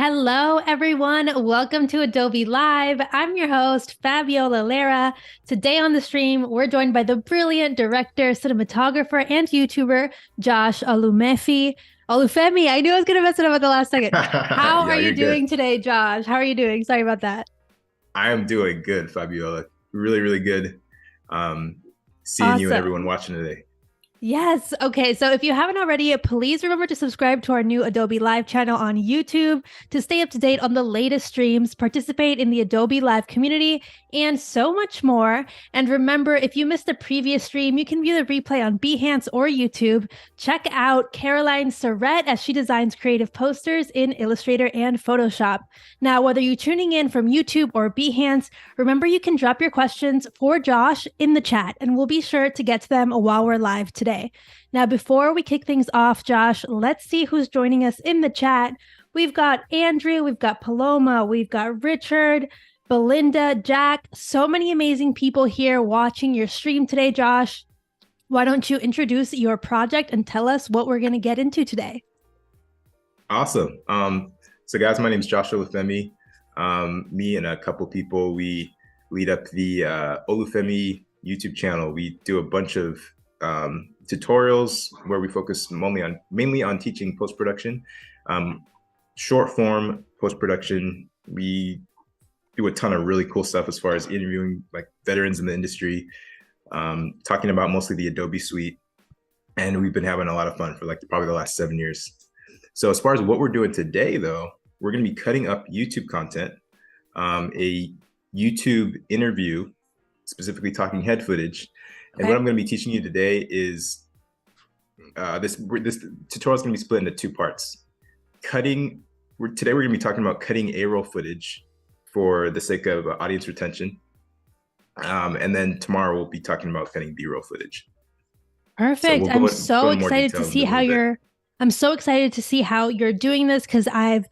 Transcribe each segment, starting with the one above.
Hello, everyone. Welcome to Adobe Live. I'm your host, Fabiola Lara. Today on the stream, we're joined by the brilliant director, cinematographer, and YouTuber, Josh Olufemii. Olufemii, I knew I was going to mess it up at the last second. How Yeah, are you you're good. doing today, Josh? How are you doing? Sorry about that. I am doing good, Fabiola. Really, really good. Um, Seeing you and everyone Awesome. watching today. Yes. Okay. So if you haven't already, please remember to subscribe to our new Adobe Live channel on YouTube to stay up to date on the latest streams, participate in the Adobe Live community, and so much more. And remember, if you missed a previous stream, you can view the replay on Behance or YouTube. Check out Caroline Surrett as she designs creative posters in Illustrator and Photoshop. Now, whether you're tuning in from YouTube or Behance, remember you can drop your questions for Josh in the chat, and we'll be sure to get to them while we're live today. Now, before we kick things off, Josh, let's see who's joining us in the chat. We've got Andrew, we've got Paloma, we've got Richard, Belinda, Jack, so many amazing people here watching your stream today, Josh. Why don't you introduce your project and tell us what we're going to get into today? Awesome. So guys, my name is Josh Olufemii. Me and a couple people, we lead up the Olufemii YouTube channel. We do a bunch of tutorials where we focus mainly on teaching post-production, short form post-production. We do a ton of really cool stuff as far as interviewing like veterans in the industry, talking about mostly the Adobe suite, and we've been having a lot of fun for like probably the last 7 years. So as far as what we're doing today, though, we're going to be cutting up YouTube content, a YouTube interview, specifically talking head footage. And what I'm going to be teaching you today is this tutorial is going to be split into two parts. Today we're going to be talking about cutting A-roll footage for the sake of audience retention. And then tomorrow we'll be talking about cutting B-roll footage. Perfect. So I'm so excited to see how I'm so excited to see how you're doing this because I've,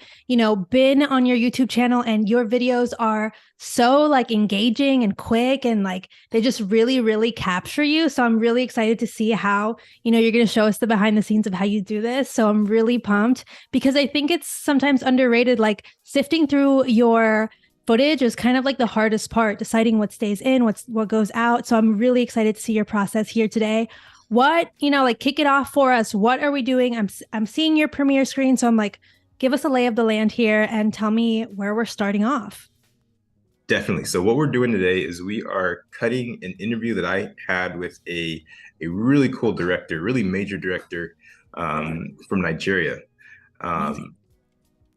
been on your YouTube channel and your videos are so like engaging and quick and like they just really, really capture you. So I'm really excited to see how, you're going to show us the behind the scenes of how you do this. So I'm really pumped because I think it's sometimes underrated, like sifting through your footage is kind of like the hardest part, deciding what stays in, what goes out. So I'm really excited to see your process here today. What, kick it off for us. What are we doing? I'm seeing your premiere screen, so I'm like, give us a lay of the land here and tell me where we're starting off. Definitely. So what we're doing today is we are cutting an interview that I had with a really cool director, really major director from Nigeria.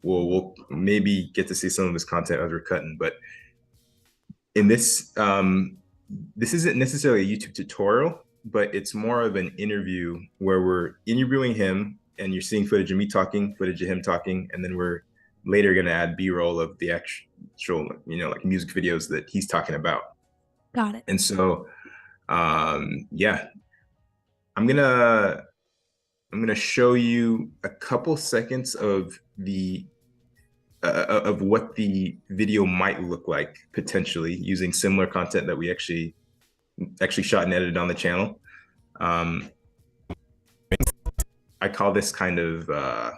We'll maybe get to see some of his content as we're cutting, but in this, this isn't necessarily a YouTube tutorial, but it's more of an interview where we're interviewing him and you're seeing footage of me talking, footage of him talking, and then we're later going to add B-roll of the actual, like music videos that he's talking about. Got it. And so, yeah, I'm gonna show you a couple seconds of what the video might look like potentially using similar content that we actually shot and edited on the channel. I call this kind of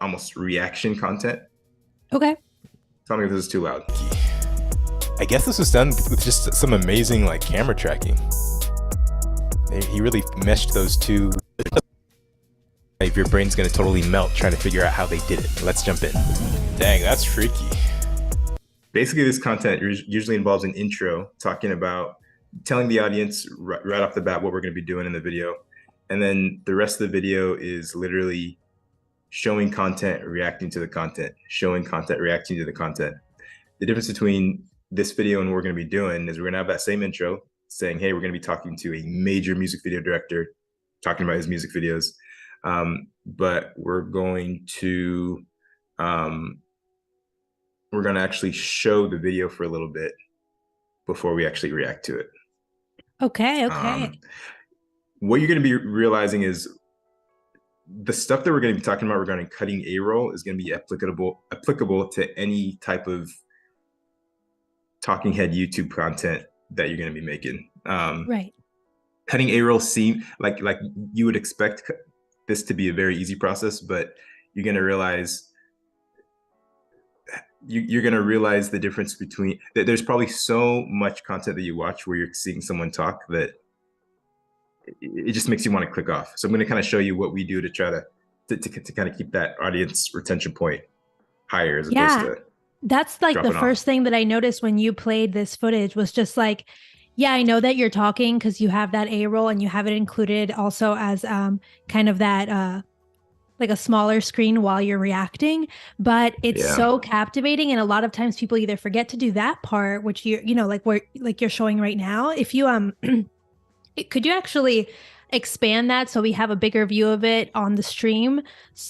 almost reaction content. Okay. Tell me if this is too loud. I guess this was done with just some amazing like camera tracking. He really meshed those two. If your brain's gonna totally melt trying to figure out how they did it. Let's jump in. Dang, that's freaky. Basically, this content usually involves an intro talking about telling the audience right off the bat what we're going to be doing in the video. And then the rest of the video is literally showing content, reacting to the content, showing content, reacting to the content. The difference between this video and what we're going to be doing is we're going to have that same intro saying, hey, we're going to be talking to a major music video director, talking about his music videos. But we're going to actually show the video for a little bit before we actually react to it. Okay. What you're going to be realizing is the stuff that we're going to be talking about regarding cutting A-roll is going to be applicable to any type of talking head YouTube content that you're going to be making. Right. Cutting A-roll seem like you would expect this to be a very easy process, but you're going to realize you're going to realize the difference between there's probably so much content that you watch where you're seeing someone talk that it just makes you want to click off. So I'm going to kind of show you what we do to try to kind of keep that audience retention point higher as opposed to that's like the first thing that I noticed when you played this footage was just like, yeah, I know that you're talking because you have that A roll and you have it included also as kind of that like a smaller screen while you're reacting, but it's so captivating. And a lot of times people either forget to do that part, which you know, like where like you're showing right now. If you could you actually expand that so we have a bigger view of it on the stream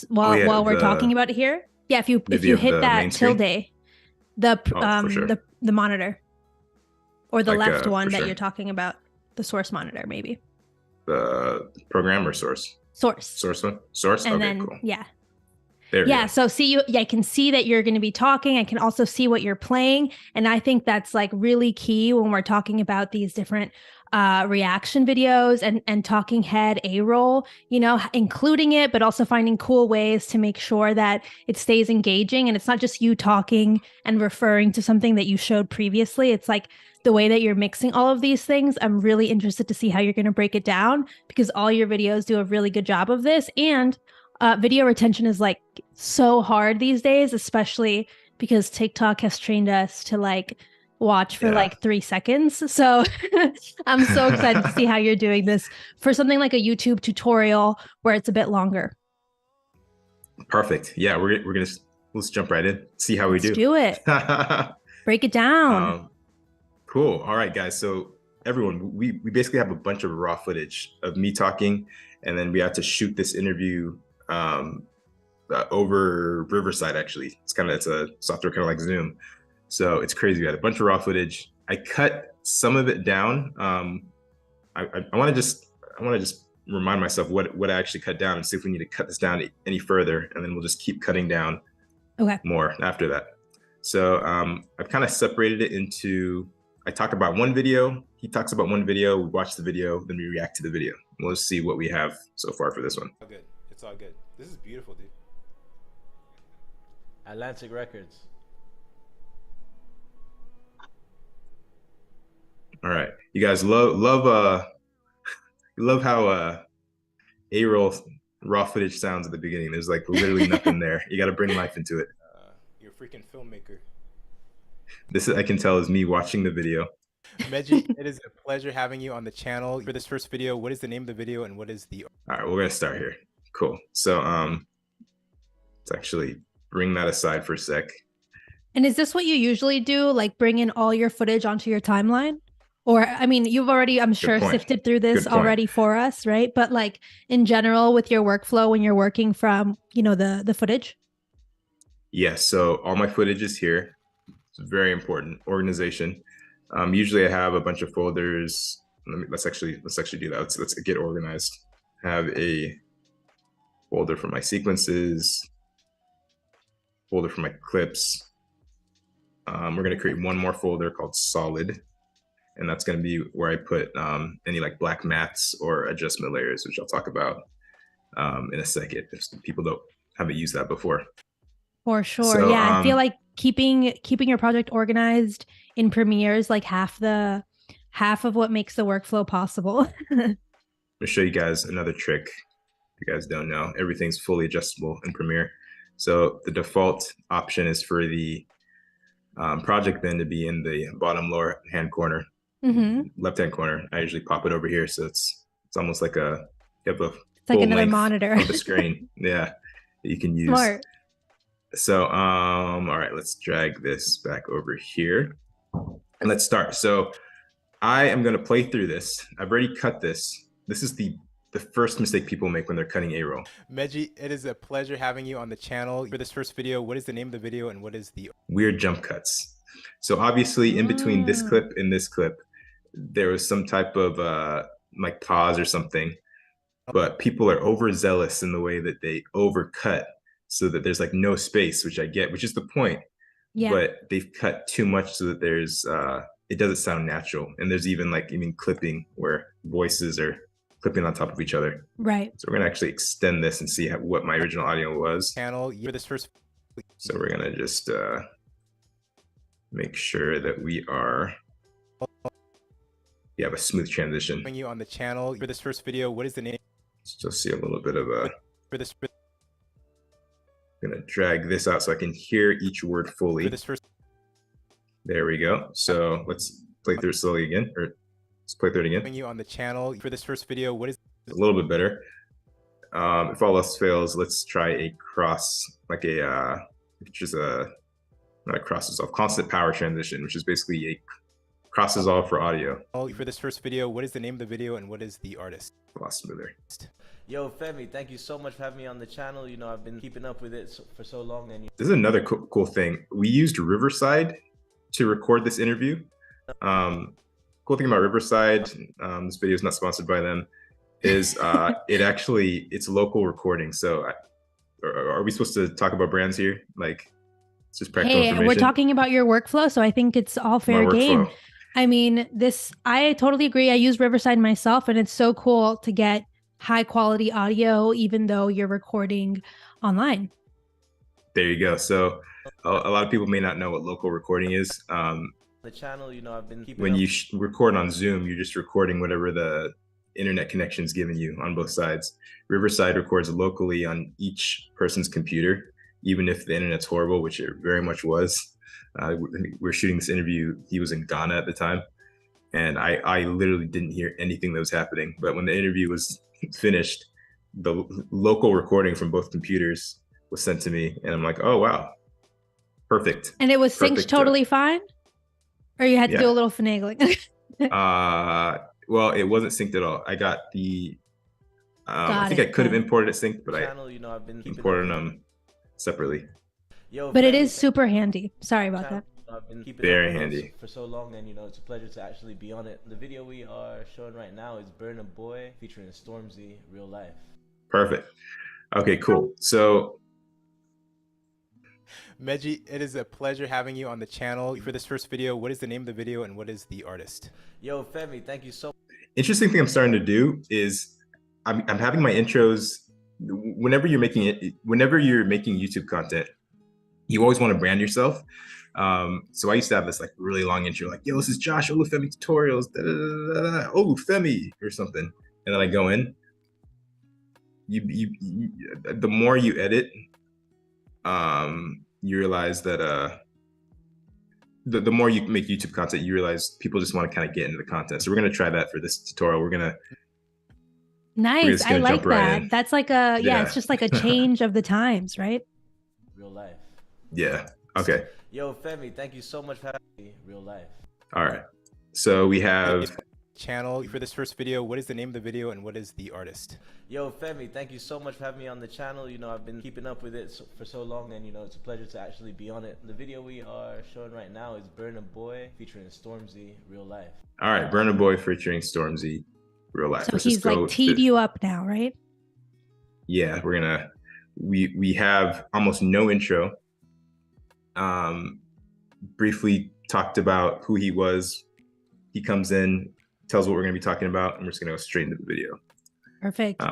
while we're talking about it here? Yeah, if you hit that tilde, the monitor, or the like, left one that you're talking about, the source monitor, maybe. The program or source? Source one? Source? And okay, then, cool. Yeah. There yeah, so see, I can see that you're going to be talking. I can also see what you're playing. And I think that's like really key when we're talking about these different reaction videos and talking head A-roll, you know, including it, but also finding cool ways to make sure that it stays engaging. And it's not just you talking and referring to something that you showed previously. It's like the way that you're mixing all of these things. I'm really interested to see how you're going to break it down because all your videos do a really good job of this. And video retention is like so hard these days, especially because TikTok has trained us to like watch for like 3 seconds. So I'm so excited to see how you're doing this for something like a YouTube tutorial where it's a bit longer. Perfect. Yeah, let's jump right in, see how we do. Let's do it. Break it down. Cool. All right, guys. So everyone, we basically have a bunch of raw footage of me talking, and then we had to shoot this interview over Riverside. Actually, it's a software kind of like Zoom. So it's crazy. We had a bunch of raw footage. I cut some of it down. I want to just remind myself what I actually cut down and see if we need to cut this down any further, and then we'll just keep cutting down more after that. So I've kind of separated it into, I talk about one video, he talks about one video, we watch the video, then we react to the video. We'll just see what we have so far for this one. All good. It's all good. This is beautiful, dude. Atlantic Records. All right, you guys love how A-roll raw footage sounds at the beginning. There's like literally nothing there. You got to bring life into it. You're a freaking filmmaker. This I can tell is me watching the video. MOGRT, it is a pleasure having you on the channel. For this first video, what is the name of the video and what is the... All right, we're gonna start here. Cool. So let's actually bring that aside for a sec. And is this what you usually do? Like bring in all your footage onto your timeline? Or, I mean, you've already, I'm sure, sifted through this already for us, right? But like in general with your workflow when you're working from, you know, the footage? Yes, so all my footage is here. It's very important. Organization. Usually I have a bunch of folders. Let's actually do that. Let's get organized. Have a folder for my sequences, folder for my clips. We're gonna create one more folder called solid. And that's going to be where I put any like black mats or adjustment layers, which I'll talk about in a second if people haven't used that before. For sure. So, yeah, I feel like keeping your project organized in Premiere is like half of what makes the workflow possible. I'll show you guys another trick. If you guys don't know, everything's fully adjustable in Premiere. So the default option is for the project bin to be in the bottom lower hand corner. Left-hand corner. I usually pop it over here, so it's almost like you have a it's like another monitor of the screen. Yeah, that you can use. Smart. So all right, let's drag this back over here and let's start. So I am going to play through this. I've already cut this. This is the first mistake people make when they're cutting A-roll. MOGRT, it is a pleasure having you on the channel. For this first video, what is the name of the video and what is the... Weird jump cuts. So obviously in between this clip and this clip, there was some type of like pause or something, but people are overzealous in the way that they overcut so that there's like no space, which I get, which is the point. Yeah. But they've cut too much so that there's it doesn't sound natural. And there's even clipping where voices are clipping on top of each other. Right. So we're gonna actually extend this and see what my original audio was. Channel for this first. So we're gonna just make sure that we have a smooth transition. You on the channel for this first video. What is the name? Still see a little bit of a. For this. I'm gonna drag this out so I can hear each word fully. For this first. There we go. So let's play through it slowly again, or let's play through it again. You on the channel for this first video. What is a little bit better? If all else fails, let's try a cross, like a just a not a cross dissolve, constant power transition, which is basically a cross dissolve for audio. For this first video, what is the name of the video and what is the artist? A lot smoother. Yo, Femi, thank you so much for having me on the channel. You know, I've been keeping up with it for so long. And this is another cool thing. We used Riverside to record this interview. Cool thing about Riverside, this video is not sponsored by them, is it's local recording. So are we supposed to talk about brands here? Like, it's just practical information. We're talking about your workflow, so I think it's all fair game. I mean, I totally agree. I use Riverside myself, and it's so cool to get high quality audio, even though you're recording online. There you go. So a lot of people may not know what local recording is. The channel, you know, I've been keeping when you record on Zoom, you're just recording whatever the internet connection is giving you on both sides. Riverside records locally on each person's computer, even if the internet's horrible, which it very much was. We're shooting this interview. He was in Ghana at the time, and I literally didn't hear anything that was happening. But when the interview was finished, the local recording from both computers was sent to me, and I'm like, oh wow, perfect. And it was synced totally fine, or you had to do a little finagling? Well, it wasn't synced at all. I got the I think I could have imported it synced, but I've been imported them separately. But it is super handy. Sorry about that. I've been keeping very handy for so long, and you know, it's a pleasure to actually be on it. The video we are showing right now is Burn a Boy featuring Stormzy, real life. Perfect. Okay, cool. So Meji, it is a pleasure having you on the channel. For this first video, what is the name of the video and what is the artist? Yo, Femi, thank you so much. Interesting thing I'm starting to do is I'm having my intros whenever you're making YouTube content, you always want to brand yourself. So I used to have this like really long intro, like, yo, this is Josh Olufemii tutorials, Olufemii or something. And then I go in, the more you edit, you realize that the more you make YouTube content, you realize people just want to kind of get into the content. So we're going to try that for this tutorial. Nice. I like that. That's like it's just like a change of the times, right? Real life. Yeah. Okay. Yo, Femi, thank you so much for having me. Real life. All right. So we have channel for this first video. What is the name of the video and what is the artist? Yo, Femi, thank you so much for having me on the channel. You know, I've been keeping up with it for so long, and you know, it's a pleasure to actually be on it. The video we are showing right now is Burn a Boy featuring Stormzy, real life. All right, Burn a Boy featuring Stormzy, real life. So he's like teed you up now, right? Yeah, we have almost no intro. Briefly talked about who he was. He comes in, tells what we're going to be talking about, and we're just going to go straight into the video. Perfect.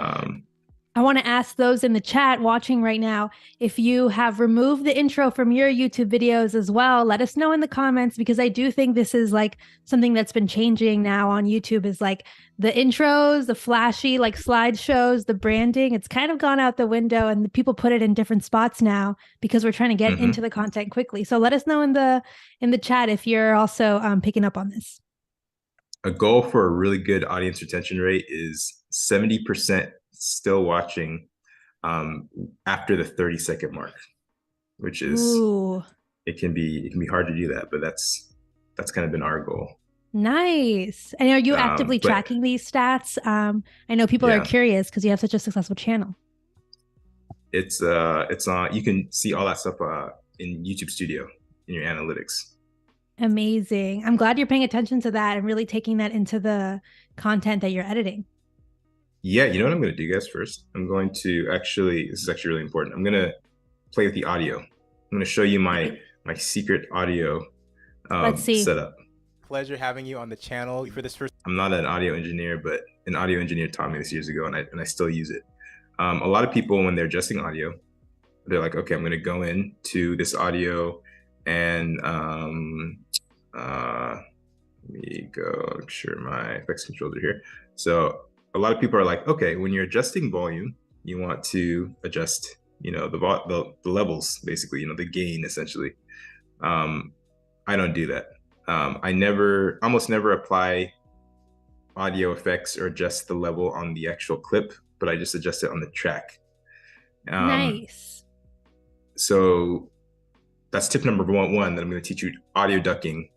I want to ask those in the chat watching right now, if you have removed the intro from your YouTube videos as well, let us know in the comments, because I do think this is like something that's been changing now on YouTube, is like the intros, the flashy like slideshows, the branding, it's kind of gone out the window, and the people put it in different spots now because we're trying to get into the content quickly. So let us know in the chat if you're also picking up on this. A goal for a really good audience retention rate is 70% still watching after the 30-second mark, which is it can be hard to do that, but that's kind of been our goal. Nice. And are you actively tracking these stats? I know people are curious because you have such a successful channel. It's on, you can see all that stuff in YouTube Studio in your analytics. Amazing. I'm glad you're paying attention to that and really taking that into the content that you're editing. Yeah, you know what I'm going to do, guys? First, I'm going to this is actually really important. I'm going to play with the audio. I'm going to show you my secret audio setup. Pleasure having you on the channel for this first. I'm not an audio engineer, but an audio engineer taught me this years ago, and I still use it. A lot of people, when they're adjusting audio, they're like, okay, I'm going to go into this audio And let me go make sure my effects controls are here. So a lot of people are like, okay, when you're adjusting volume, you want to adjust, the levels, basically, the gain essentially. I don't do that. I almost never apply audio effects or adjust the level on the actual clip, but I just adjust it on the track. Nice. So that's tip number one that I'm going to teach you audio ducking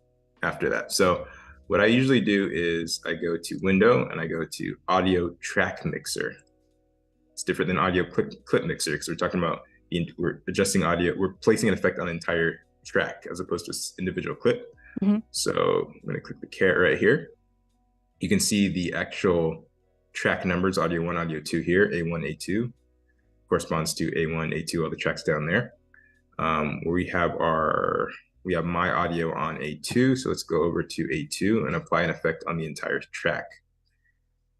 after that. So what I usually do is I go to Window and I go to Audio Track Mixer. It's different than Audio Clip Mixer because we're talking about we're adjusting audio. We're placing an effect on an entire track as opposed to individual clip. Mhm. So I'm going to click the caret right here. You can see the actual track numbers, audio 1, audio 2 here, A1, A2, corresponds to A1, A2, all the tracks down there. Where we have my audio on A2, so let's go over to A2 and apply an effect on the entire track.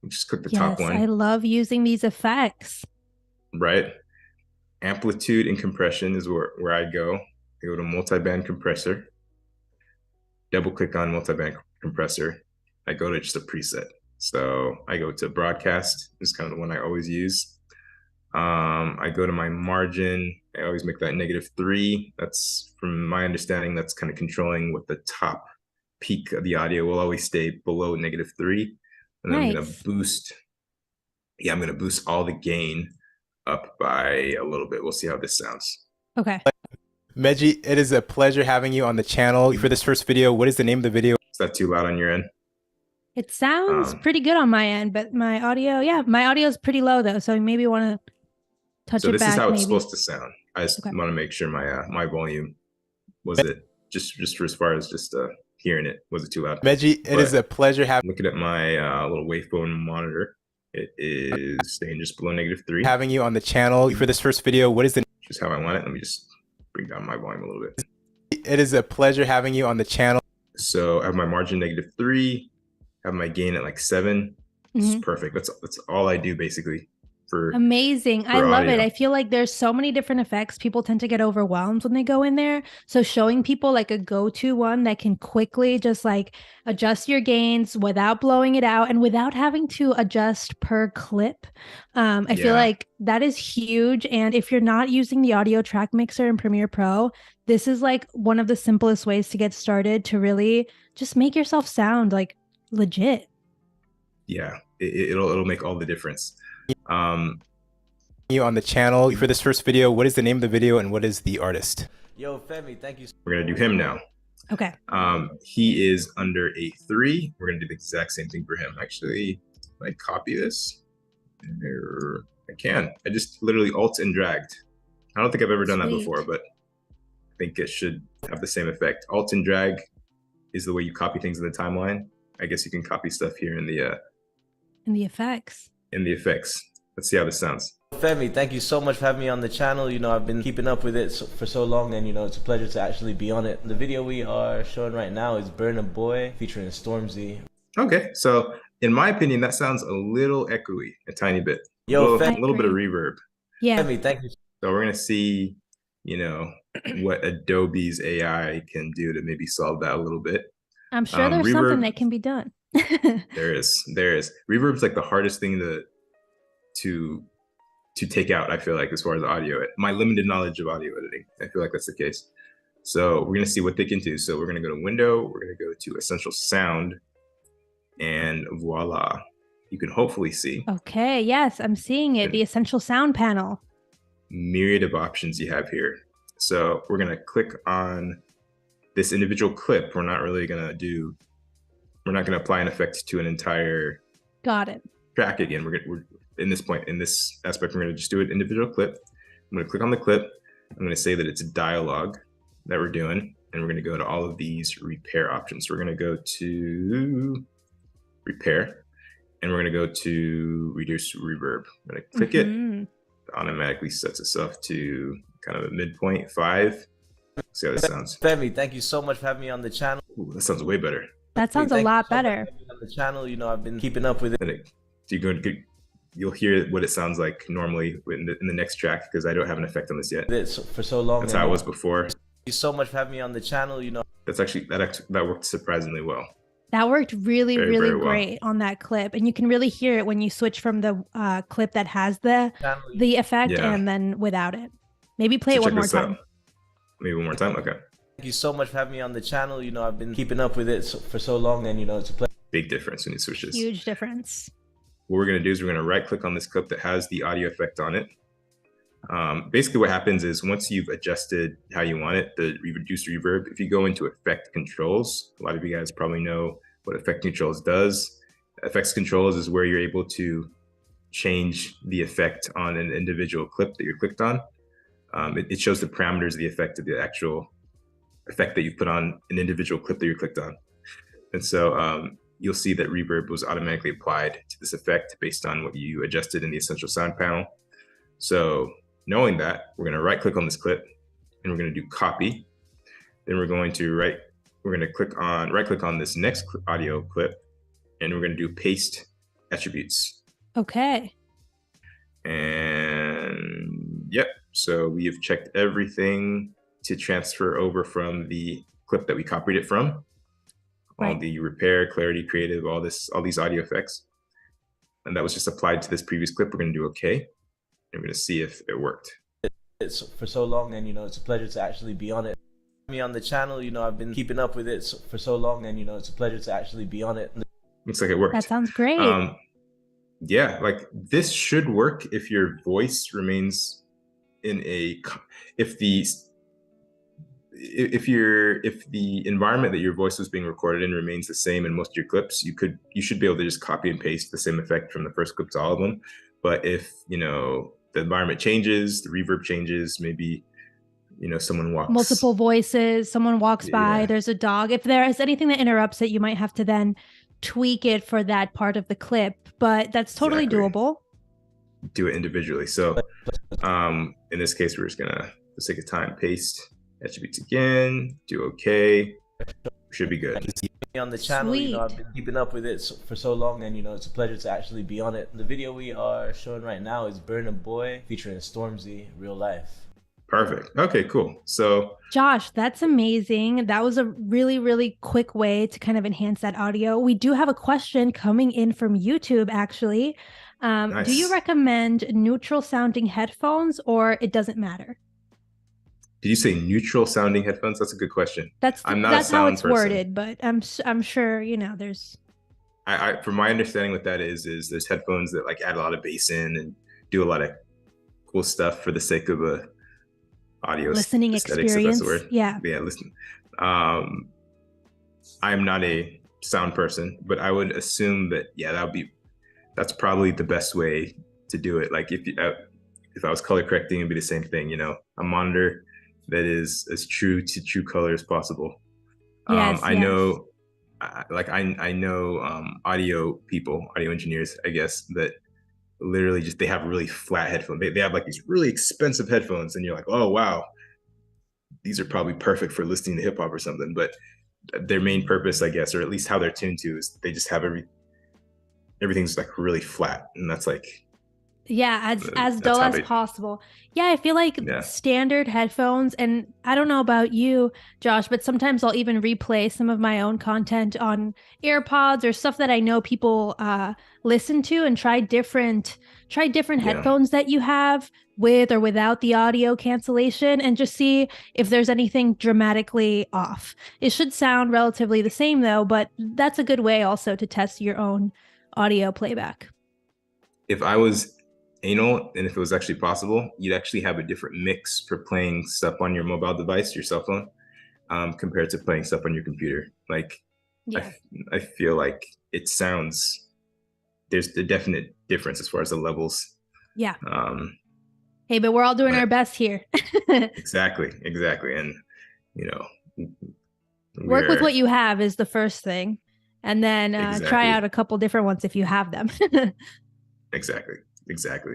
Just click the top one. I love using these effects. Right? Amplitude and compression is where I go. I go to multiband compressor, double click on multiband compressor. I go to just a preset. So I go to broadcast, this is kind of the one I always use. I go to my margin. I always make that -3. That's, from my understanding, that's kind of controlling what the top peak of the audio will always stay below -3. And then I'm going to boost. Yeah, I'm going to boost all the gain up by a little bit. We'll see how this sounds. Okay. Meji, it is a pleasure having you on the channel. For this first video, what is the name of the video? Is that too loud on your end? It sounds pretty good on my end, but my audio is pretty low though. So maybe want to touch it back. So this is how it's supposed to sound. I just want to make sure my volume was it just for as far as just hearing it. Was it too loud? Meji, it is a pleasure having. Looking at my little waveform monitor, it is staying just below -3. Having you on the channel for this first video. What is the? Just how I want it. Let me just bring down my volume a little bit. It is a pleasure having you on the channel. So I have my margin -3. Have my gain at like 7. This is perfect. That's all I do basically. Amazing. I love it. I feel like there's so many different effects. People tend to get overwhelmed when they go in there. So showing people like a go-to one that can quickly just like adjust your gains without blowing it out and without having to adjust per clip. I feel like that is huge. And if you're not using the audio track mixer in Premiere Pro, this is like one of the simplest ways to get started to really just make yourself sound like legit. Yeah, it'll make all the difference. You on the channel for this first video. What is the name of the video and what is the artist? Yo, Femi, thank you. We're gonna do him now. Okay. He is under A3. We're gonna do the exact same thing for him. Actually, I copy this. I just literally alt and dragged. I don't think I've ever done that before, but I think it should have the same effect. Alt and drag is the way you copy things in the timeline. I guess you can copy stuff here in the effects. In the effects. Let's see how this sounds. Femi, thank you so much for having me on the channel. I've been keeping up with it for so long, and it's a pleasure to actually be on it. The video we are showing right now is Burn a Boy featuring Stormzy. Okay, so in my opinion, that sounds a little echoey, a tiny bit. Yo, a little bit of reverb. Yeah. Femi, thank you. So we're gonna see, what Adobe's AI can do to maybe solve that a little bit. I'm sure there's something that can be done. There is. Reverb's like the hardest thing to take out, I feel like, as far as audio. My limited knowledge of audio editing, I feel like that's the case. So we're gonna see what they can do. So we're gonna go to Window, we're gonna go to Essential Sound, and voila. You can hopefully see. Okay, yes, I'm seeing it. The Essential Sound panel. Myriad of options you have here. So we're gonna click on this individual clip. We're not gonna apply an effect to an entire track again. We're in this aspect, we're gonna just do an individual clip. I'm gonna click on the clip. I'm gonna say that it's a dialogue that we're doing, and we're gonna go to all of these repair options. So we're gonna go to repair, and we're gonna go to reduce reverb. I'm gonna click it. It automatically sets itself to kind of a midpoint 5. See how this sounds. Femi, thank you so much for having me on the channel. Ooh, that sounds way better. That sounds a lot better. On the channel, I've been keeping up with it. You'll hear what it sounds like normally in the next track, because I don't have an effect on this yet. For so long. That's how it was before. you so much for having me on the channel. You know, that worked surprisingly well. That worked really, Very, really very well. great on that clip. And you can really hear it when you switch from the clip that has the effect Yeah. and then without it. Maybe play So it one check more this out. time. Maybe one more time. Okay. thank you so much for having me on the channel. You know, I've been keeping up with it for so long, and you know, it's a pleasure. Big difference when you switch this. Huge difference. What we're going to do is we're going to right click on this clip that has the audio effect on it. Basically what happens is once you've adjusted how you want it, the reduced reverb, if you go into effect controls, a lot of you guys probably know what effect controls does. Effects controls is where you're able to change the effect on an individual clip that you're clicked on. It shows the parameters of the effect of the actual effect that you put on an individual clip that you're clicked on. And so you'll see that reverb was automatically applied to this effect based on what you adjusted in the essential sound panel. So knowing that, we're going to right click on this clip and we're going to do copy. Then we're going to right click on this next audio clip and we're going to do paste attributes. Okay. And yep, so we have checked everything to transfer over from the clip that we copied it from. All the repair, clarity, creative, all these audio effects. And that was just applied to this previous clip. We're going to do okay. And we're going to see if it worked. It's for so long, and you know, it's a pleasure to actually be on it. Me on the channel, you know, I've been keeping up with it for so long, and you know, it's a pleasure to actually be on it. Looks like it worked. That sounds great. Yeah, like this should work if your voice remains in if the environment that your voice was being recorded in remains the same in most of your clips. You should be able to just copy and paste the same effect from the first clip to all of them. But if the environment changes, the reverb changes, maybe someone walks, multiple voices, someone walks by, there's a dog, if there is anything that interrupts it, you might have to then tweak it for that part of the clip, but that's totally doable. Do it individually. So in this case, we're just gonna, for the sake of time, paste attributes again, do okay, should be good. On the channel, you know, I've been keeping up with it for so long, and you know, it's a pleasure to actually be on it. The video we are showing right now is Burn a Boy featuring Stormzy, real life. Perfect. Okay, cool. So Josh, that's amazing. That was a really, really quick way to kind of enhance that audio. We do have a question coming in from YouTube, actually. Nice. Do you recommend neutral sounding headphones, or it doesn't matter? Did you say neutral sounding headphones? That's a good question. That's how it's worded, but I'm sure, there's. From my understanding, what that is there's headphones that like add a lot of bass in and do a lot of cool stuff for the sake of a audio listening aesthetics, experience. If that's the word. Yeah, listen. I'm not a sound person, but I would assume that that's probably the best way to do it. Like if I was color correcting, it'd be the same thing. A monitor that is as true to true color as possible. I know audio people, audio engineers, I guess, that literally they have really flat headphones. They have like these really expensive headphones, and you're like, oh wow, these are probably perfect for listening to hip hop or something. But their main purpose, I guess, or at least how they're tuned to, is they just have everything's like really flat, and that's like. Yeah, as dull as possible. Yeah, I feel like standard headphones, and I don't know about you, Josh, but sometimes I'll even replay some of my own content on AirPods or stuff that I know people listen to, and try different headphones that you have with or without the audio cancellation, and just see if there's anything dramatically off. It should sound relatively the same though, but that's a good way also to test your own audio playback. If I was anal, and if it was actually possible, you'd actually have a different mix for playing stuff on your mobile device, your cell phone, compared to playing stuff on your computer. Like, I feel like it sounds, there's a definite difference as far as the levels. Yeah. Hey, but we're all doing our best here. Exactly. And, work with what you have is the first thing. And then try out a couple different ones if you have them. Exactly.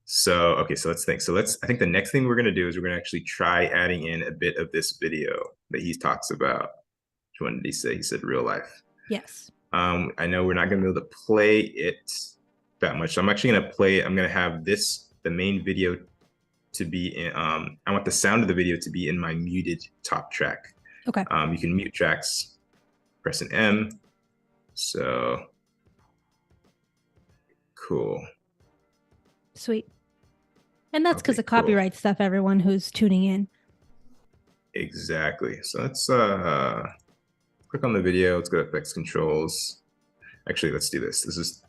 So, okay, so let's think. I think the next thing we're going to do is we're going to actually try adding in a bit of this video that he talks about. Which one did he say? He said real life. Yes. I know we're not going to be able to play it that much. So I'm actually going to play it. I'm going to have the main video to be in, I want the sound of the video to be in my muted top track. Okay. You can mute tracks, press an M. So cool. Sweet. And that's because Okay, of copyright stuff, everyone who's tuning in. Exactly. So let's click on the video. Let's go to effects controls. Actually, let's do this. This is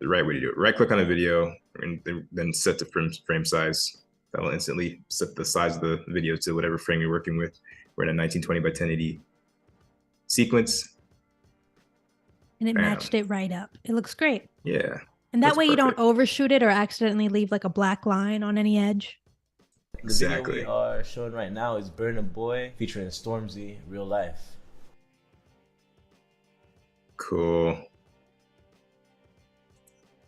the right way to do it. Right click on the video and then set the frame size. That will instantly set the size of the video to whatever frame you're working with. We're in a 1920 by 1080 sequence. And it matched it right up. It looks great. Yeah. And that way you don't overshoot it or accidentally leave like a black line on any edge. Exactly. The video we are showing right now is Burn a Boy featuring Stormzy, real life. Cool.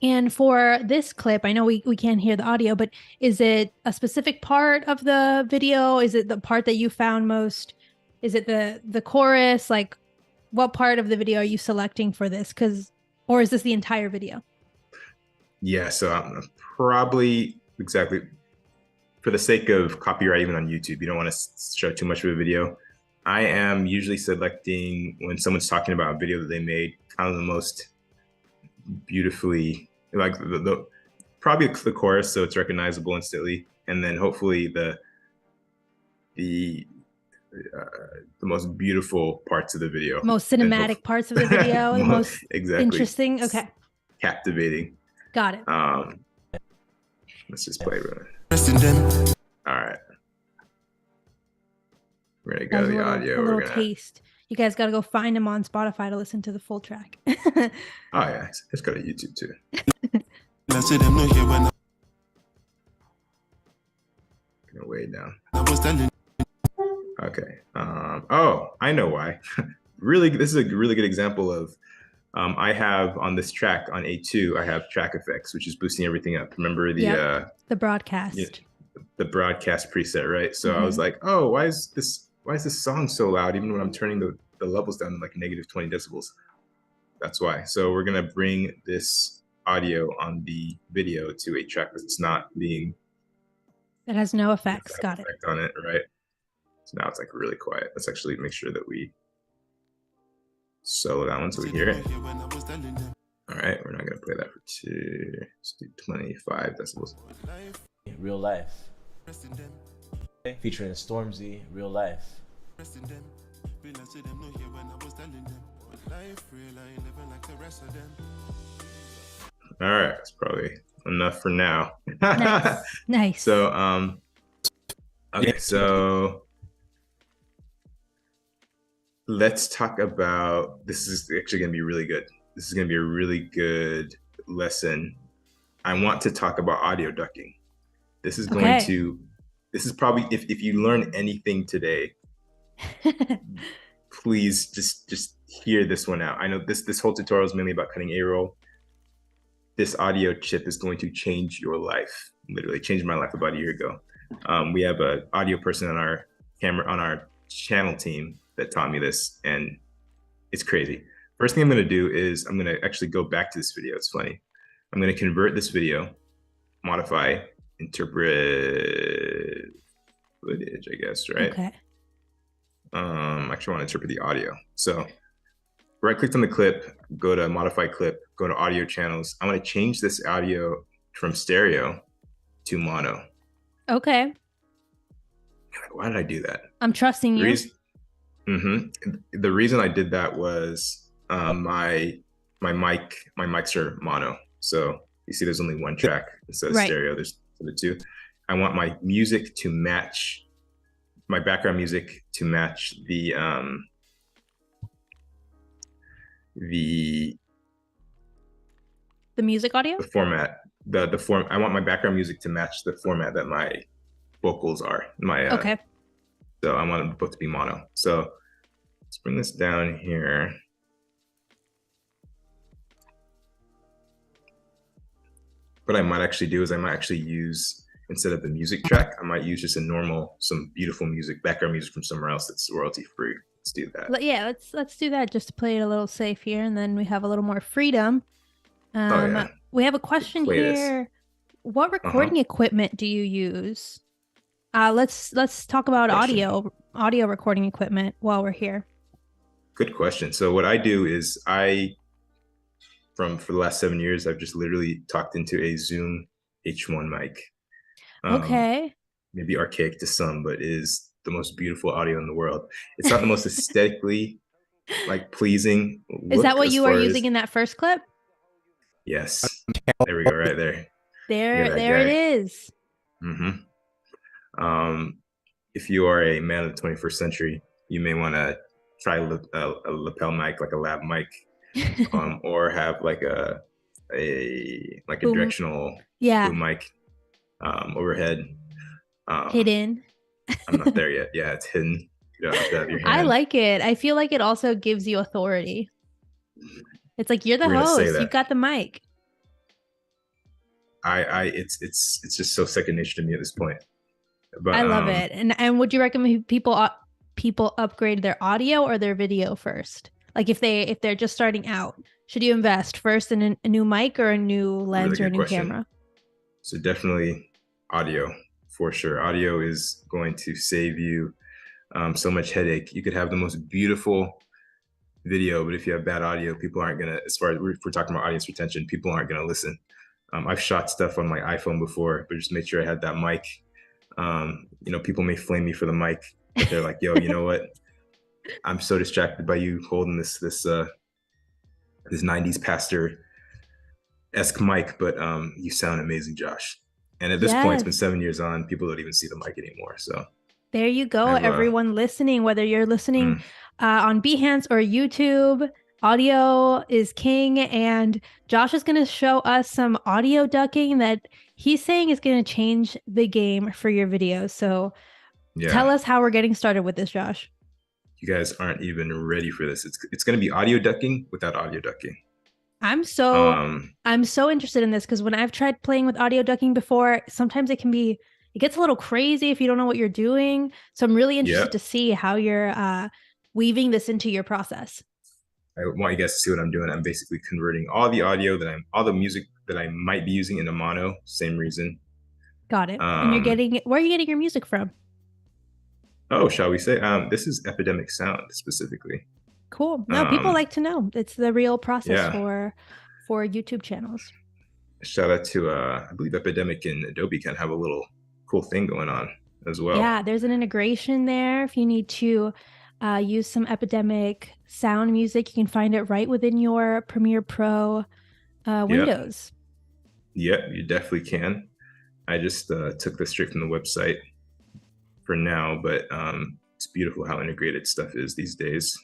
And for this clip, I know we can't hear the audio, but is it a specific part of the video? Is it the part that you found most? Is it the chorus? Like, what part of the video are you selecting for this? Or is this the entire video? Yeah, so I'm probably exactly for the sake of copyright, even on YouTube, you don't want to show too much of a video. I am usually selecting when someone's talking about a video that they made, kind of the most beautifully, like probably the chorus, so it's recognizable instantly, and then hopefully the most beautiful parts of the video, most cinematic parts of the video, the most interesting. Okay, captivating. Got it. Let's just play with it. All right, we're gonna go to the audio. A little taste. You guys got to go find him on Spotify to listen to the full track. Oh yeah, it's got a YouTube too. Gonna way down. Okay. Oh, I know why. Really, this is a really good example of. I have on this track on A2, I have track effects, which is boosting everything up. Remember the broadcast. Yeah, the broadcast preset, right? So I was like, oh, why is this song so loud, even when I'm turning the levels down to like -20 decibels? That's why. So we're gonna bring this audio on the video to a track because it's not being. It has no effects. Got it. On it, right? So now it's like really quiet. Let's actually make sure that we solo that one so we hear it. All right, we're not gonna play that for two. Let's do 25 decibels. Real life. Featuring Stormzy, real life. All right, that's probably enough for now. Nice. So okay, so let's talk about, this is actually going to be really good. This is going to be a really good lesson. I want to talk about audio ducking. This is going to, this is probably, if you learn anything today, please just hear this one out. I know this whole tutorial is mainly about cutting A-roll. This audio chip is going to change your life. Literally changed my life about a year ago. We have an audio person on our channel team that taught me this, and it's crazy. First thing I'm going to do is I'm going to actually go back to this video. It's funny. I'm going to convert this video, modify, interpret footage, I guess, right? Okay. Actually, I want to interpret the audio. So right click on the clip, go to modify clip, go to audio channels. I want to change this audio from stereo to mono. Okay. Why did I do that? I'm trusting you. The reason I did that was my mics are mono, so you see there's only one track instead of stereo. There's the two. I want my music to match, my background music to match the music audio, the format, the form. I want my background music to match the format that my vocals are. Okay. So I want them both to be mono. So let's bring this down here. What I might actually do is I might actually use, instead of the music track, I might use just some beautiful music, background music from somewhere else that's royalty free. Let's do that. Yeah, let's do that just to play it a little safe here, and then we have a little more freedom. We have a question here. What recording equipment do you use? Let's talk about Question. audio recording equipment while we're here. Good question. So what I do is for the last 7 years, I've just literally talked into a Zoom H1 mic. Okay. Maybe archaic to some, but it is the most beautiful audio in the world. It's not the most aesthetically like pleasing Is that look what as you were far using as, in that first clip? yes. There we go, right there. There it is. Mm-hmm. If you are a man of the 21st century, you may want to try a lapel mic, like a lab mic, or have like a Boom. directional Yeah. boom mic overhead. Hidden. I'm not there yet. Yeah, it's hidden. You don't have to have your hand. I like it. I feel like it also gives you authority. It's like you're the We're gonna say host. that. You've got the mic. It's just so second nature to me at this point. But I love it. And would you recommend people upgrade their audio or their video first? Like if they're just starting out, should you invest first in a new mic or a new lens really or a good new question. camera? So definitely audio for sure. Audio is going to save you so much headache. You could have the most beautiful video, but if you have bad audio, people aren't gonna. As far as if we're talking about audience retention, people aren't gonna listen. I've shot stuff on my iPhone before, but just made sure I had that mic. People may flame me for the mic, but they're like, "Yo, you know what? I'm so distracted by you holding this 90s pastor-esque mic, but you sound amazing, Josh." And at this point, it's been 7 years on. People don't even see the mic anymore. So there you go, everyone listening. Whether you're listening on Behance or YouTube, audio is king. And Josh is going to show us some audio ducking that he's saying is going to change the game for your videos. So tell us how we're getting started with this, Josh. You guys aren't even ready for this. It's going to be audio ducking without audio ducking. I'm so interested in this because when I've tried playing with audio ducking before, sometimes it gets a little crazy if you don't know what you're doing. So I'm really interested to see how you're weaving this into your process. I want you guys to see what I'm doing. I'm basically converting all the audio all the music that I might be using into mono. Same reason. Got it. And where are you getting your music from? Oh, shall we say? This is Epidemic Sound specifically. Cool. No, people like to know. It's the real process for YouTube channels. Shout out to I believe Epidemic and Adobe can have a little cool thing going on as well. Yeah, there's an integration there. If you need to use some Epidemic Sound music, you can find it right within your Premiere Pro windows. Yep, you definitely can. I just took this straight from the website for now, but it's beautiful how integrated stuff is these days.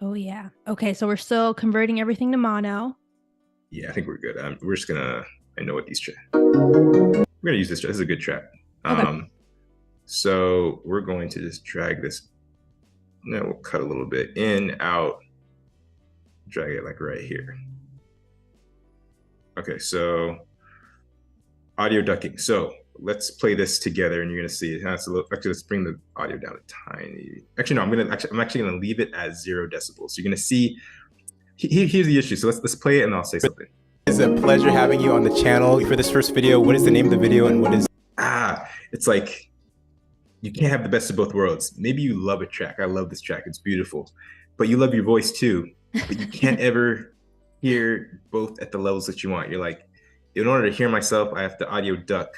Oh yeah. Okay, so we're still converting everything to mono. Yeah, I think we're good. We're just gonna. I know what these tracks. We're gonna use this. This is a good track. Okay. So we're going to just drag this. Now we'll cut a little bit in, out, drag it like right here. Okay, so audio ducking. So let's play this together, and you're gonna see it has a little. Actually, let's bring the audio down a tiny. Actually, no. I'm actually gonna leave it at 0 decibels. So you're gonna see. Here's the issue. So let's play it, and I'll say something. It's a pleasure having you on the channel for this first video. What is the name of the video, and what is? It's like you can't have the best of both worlds. Maybe you love a track. I love this track. It's beautiful, but you love your voice too. But you can't ever hear both at the levels that you want. You're like, in order to hear myself, I have to audio duck.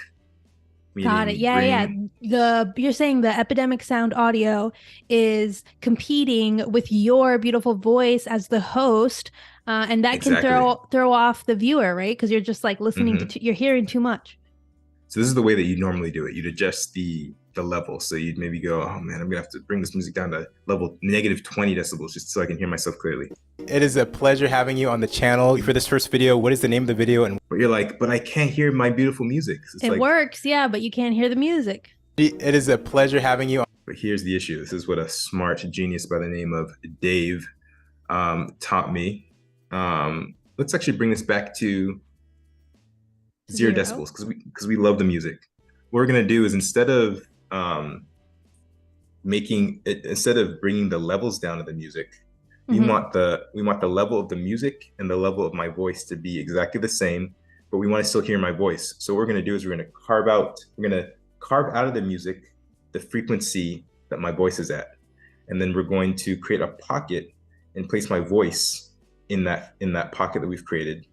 Got it. Yeah. You're saying the Epidemic Sound audio is competing with your beautiful voice as the host, and that can throw off the viewer, right? Because you're just like listening to you're hearing too much. So this is the way that you normally do it. You'd adjust the level. So you'd maybe go, oh man, I'm gonna have to bring this music down to level -20 decibels just so I can hear myself clearly. It is a pleasure having you on the channel for this first video. What is the name of the video? And but you're like, but I can't hear my beautiful music. It works, yeah, but you can't hear the music. It is a pleasure having you. But here's the issue. This is what a smart genius by the name of Dave taught me. Let's actually bring this back to 0 decibels because we love the music. What we're gonna do is instead of bringing the levels down of the music, we want the level of the music and the level of my voice to be exactly the same, but we want to still hear my voice. So what we're gonna do is we're gonna carve out. We're gonna carve out of the music the frequency that my voice is at. And then we're going to create a pocket and place my voice in that pocket that we've created.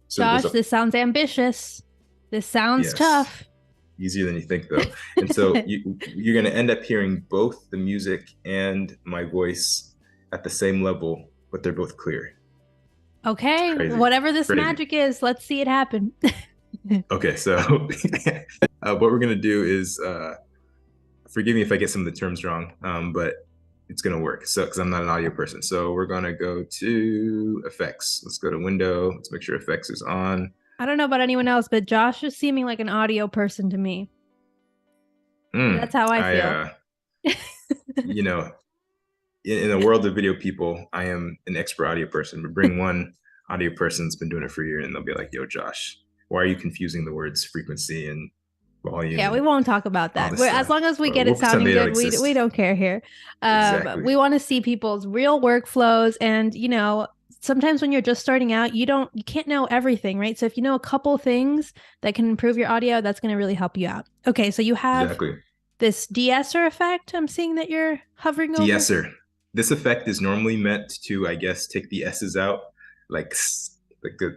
So Josh, this sounds ambitious. This sounds tough. Easier than you think, though. And so you're going to end up hearing both the music and my voice at the same level, but they're both clear. Okay, whatever this magic is, let's see it happen. Okay, so what we're going to do is, forgive me if I get some of the terms wrong, but it's going to work. So, because I'm not an audio person. So we're going to go to effects. Let's go to window. Let's make sure effects is on. I don't know about anyone else, but Josh is seeming like an audio person to me. That's how I feel. You know, in the world of video people, I am an expert audio person, but bring one audio person that's been doing it for a year and they'll be like, yo, Josh, why are you confusing the words frequency and volume? Yeah, we won't talk about that. As long as we get it sounding good, we don't care here. Exactly. We want to see people's real workflows. And, you know, sometimes when you're just starting out, you can't know everything, right? So if you know a couple things that can improve your audio, that's going to really help you out. Okay, so you have this de-esser effect I'm seeing that you're hovering over. De-esser. This effect is normally meant to, I guess, take the S's out. Like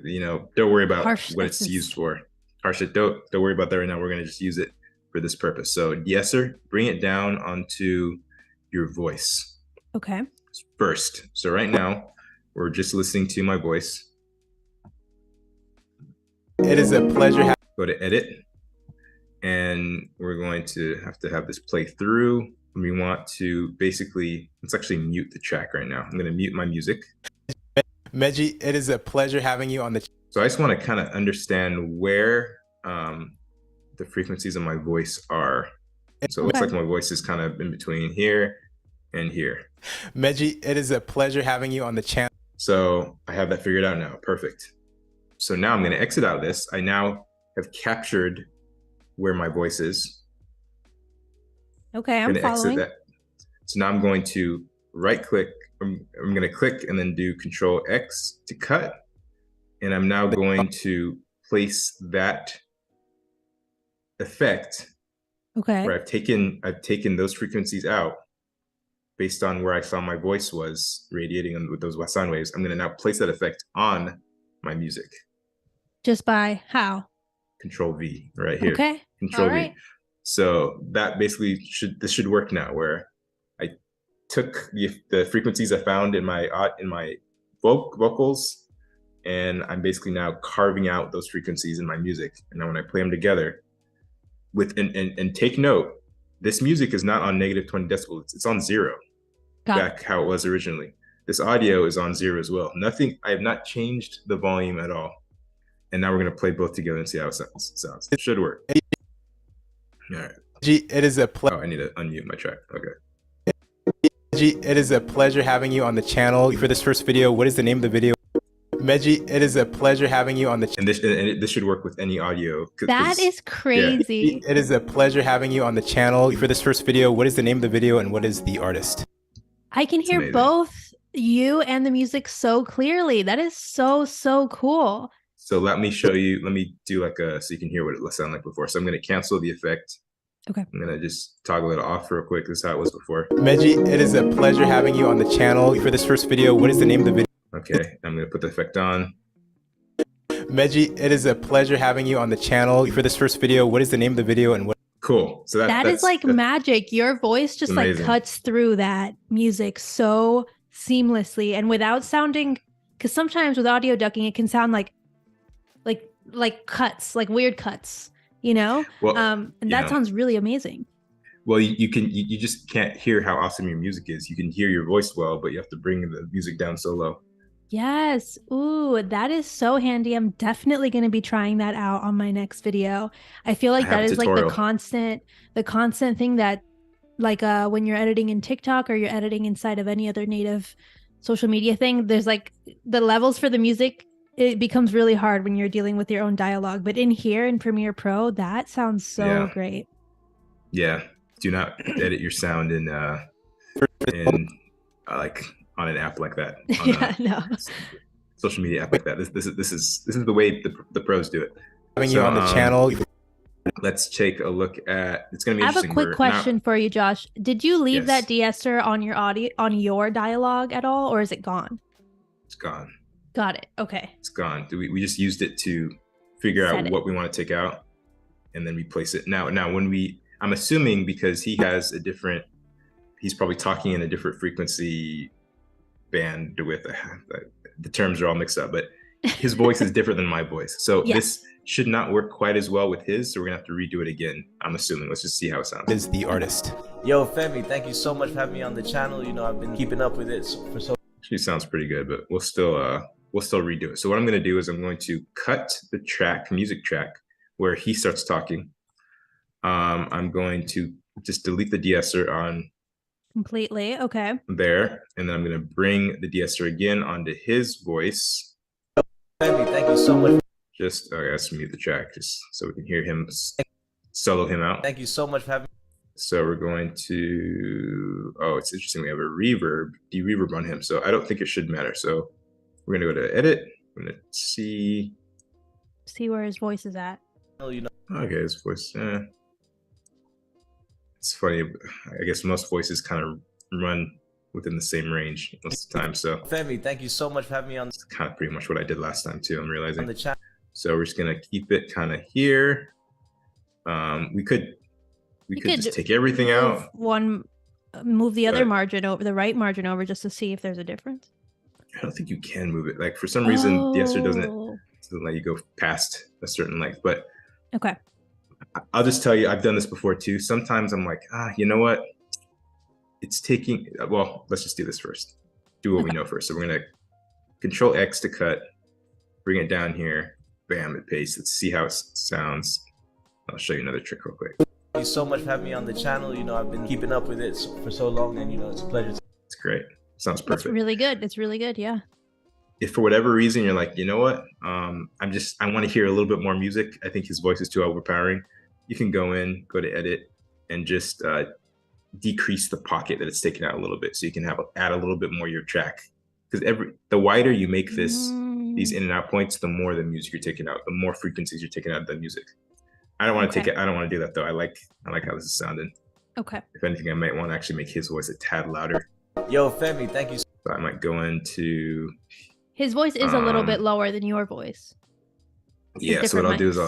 you know, don't worry about what it's used for. Don't worry about that right now. We're going to just use it for this purpose. So de-esser, bring it down onto your voice. Okay. First. So right now, we're just listening to my voice. It is a pleasure. Go to edit. And we're going to have this play through. And we want to basically, let's actually mute the track right now. I'm going to mute my music. Meji, it is a pleasure having you on the. So I just want to kind of understand where the frequencies of my voice are. So it looks like my voice is kind of in between here and here. Meji, it is a pleasure having you on the channel. So I have that figured out now. Perfect. So now I'm going to exit out of this. I now have captured where my voice is. Okay, I'm following. Exit that. So now I'm going to right click. I'm going to click and then do Control X to cut. And I'm now going to place that effect where I've taken those frequencies out based on where I saw my voice was radiating with those sound waves. I'm going to now place that effect on my music. Just by how? Control V right here. Okay. Control V. So that basically should work now, where I took the frequencies I found in my vocals, and I'm basically now carving out those frequencies in my music. And now when I play them together, and take note, this music is not on negative 20 decibels. It's on 0. Back how it was originally. This audio is on 0 as well. Nothing. I have not changed the volume at all. And now we're going to play both together and see how it sounds. It should work. All right. It is a pleasure. Oh, I need to unmute my track. Okay. It is a pleasure having you on the channel. For this first video, what is the name of the video? Meji, it is a pleasure having you on the channel. And this should work with any audio. That is crazy. Yeah. It is a pleasure having you on the channel. For this first video, what is the name of the video and what is the artist? I can hear both you and the music so clearly. That is so cool. So let me show you. Let me do so you can hear what it sounded like before. So I'm going to cancel the effect. Okay. I'm going to just toggle it off real quick. This is how it was before. Meji, it is a pleasure having you on the channel. For this first video, what is the name of the video? Okay, I'm going to put the effect on. Meji, it is a pleasure having you on the channel. For this first video, what is the name of the video and what? Cool. So that is like magic. Your voice just like cuts through that music so seamlessly and without sounding, because sometimes with audio ducking, it can sound like cuts, like weird cuts, you know? Well, and that sounds really amazing. Well, you just can't hear how awesome your music is. You can hear your voice well, but you have to bring the music down so low. Yes. Ooh, that is so handy. I'm definitely going to be trying that out on my next video. I feel like that is like the constant thing that like when you're editing in TikTok or you're editing inside of any other native social media thing, there's like the levels for the music. It becomes really hard when you're dealing with your own dialogue. But in here in Premiere Pro, that sounds so great. Yeah. Do not edit your sound in like on an app like that. On social media app like that. This is the way the pros do it. Having you on the channel. let's take a look at, it's going to be I have a interesting. quick question for you, Josh. Did you leave that de-esser on your audio, on your dialogue at all, or is it gone? It's gone. Got it. Okay. It's gone. We just used it to figure out what we want to take out and then replace it. Now when I'm assuming because he has a different, he's probably talking in a different frequency band with, the terms are all mixed up, but his voice is different than my voice. So this should not work quite as well with his. So we're gonna have to redo it again, I'm assuming. Let's just see how it sounds. Is the artist. Yo, Femi, thank you so much for having me on the channel. You know, I've been keeping up with it for so. Actually sounds pretty good, but we'll still redo it. So what I'm gonna do is I'm going to cut the track, music track, where he starts talking. I'm going to just delete the de-esser on completely. Okay. There, and then I'm gonna bring the de-esser again onto his voice. Femi, thank you so much. Just let's mute the track just so we can hear him solo him out. Thank you so much for having me. So we're going to, it's interesting, we have a reverb, de-reverb on him, so I don't think it should matter. So we're gonna go to edit, I'm gonna see where his voice is at. Okay, his voice, it's funny, I guess most voices kind of run within the same range most of the time. So Femi, thank you so much for having me on. It's kind of pretty much what I did last time too, I'm realizing. On the chat. So we're just gonna keep it kind of here. We could just take everything out. Move the other margin over, the right margin over, just to see if there's a difference. I don't think you can move it. Like for some reason, the de-esser doesn't let you go past a certain length. But okay, I'll just tell you, I've done this before too. Sometimes I'm like, you know what? It's taking. Well, let's just do this first. Do what we know first. So we're gonna Control X to cut. Bring it down here. Bam! It pastes. Let's see how it sounds. I'll show you another trick real quick. Thank you so much for having me on the channel. You know, I've been keeping up with it for so long, and you know, it's a pleasure. It's great. Sounds perfect. It's really good. It's really good. Yeah. If for whatever reason you're like, you know what, I want to hear a little bit more music. I think his voice is too overpowering. You can go to edit, and just decrease the pocket that it's taken out a little bit, so you can add a little bit more of your track. Because the wider you make these in and out points, the more the music you're taking out, the more frequencies you're taking out of the music. I don't want to take it. I don't want to do that though. I like how this is sounding. Okay. If anything, I might want to actually make his voice a tad louder. Yo, Femi, thank you. So I might go into. His voice is a little bit lower than your voice. Yeah. So what I'll do is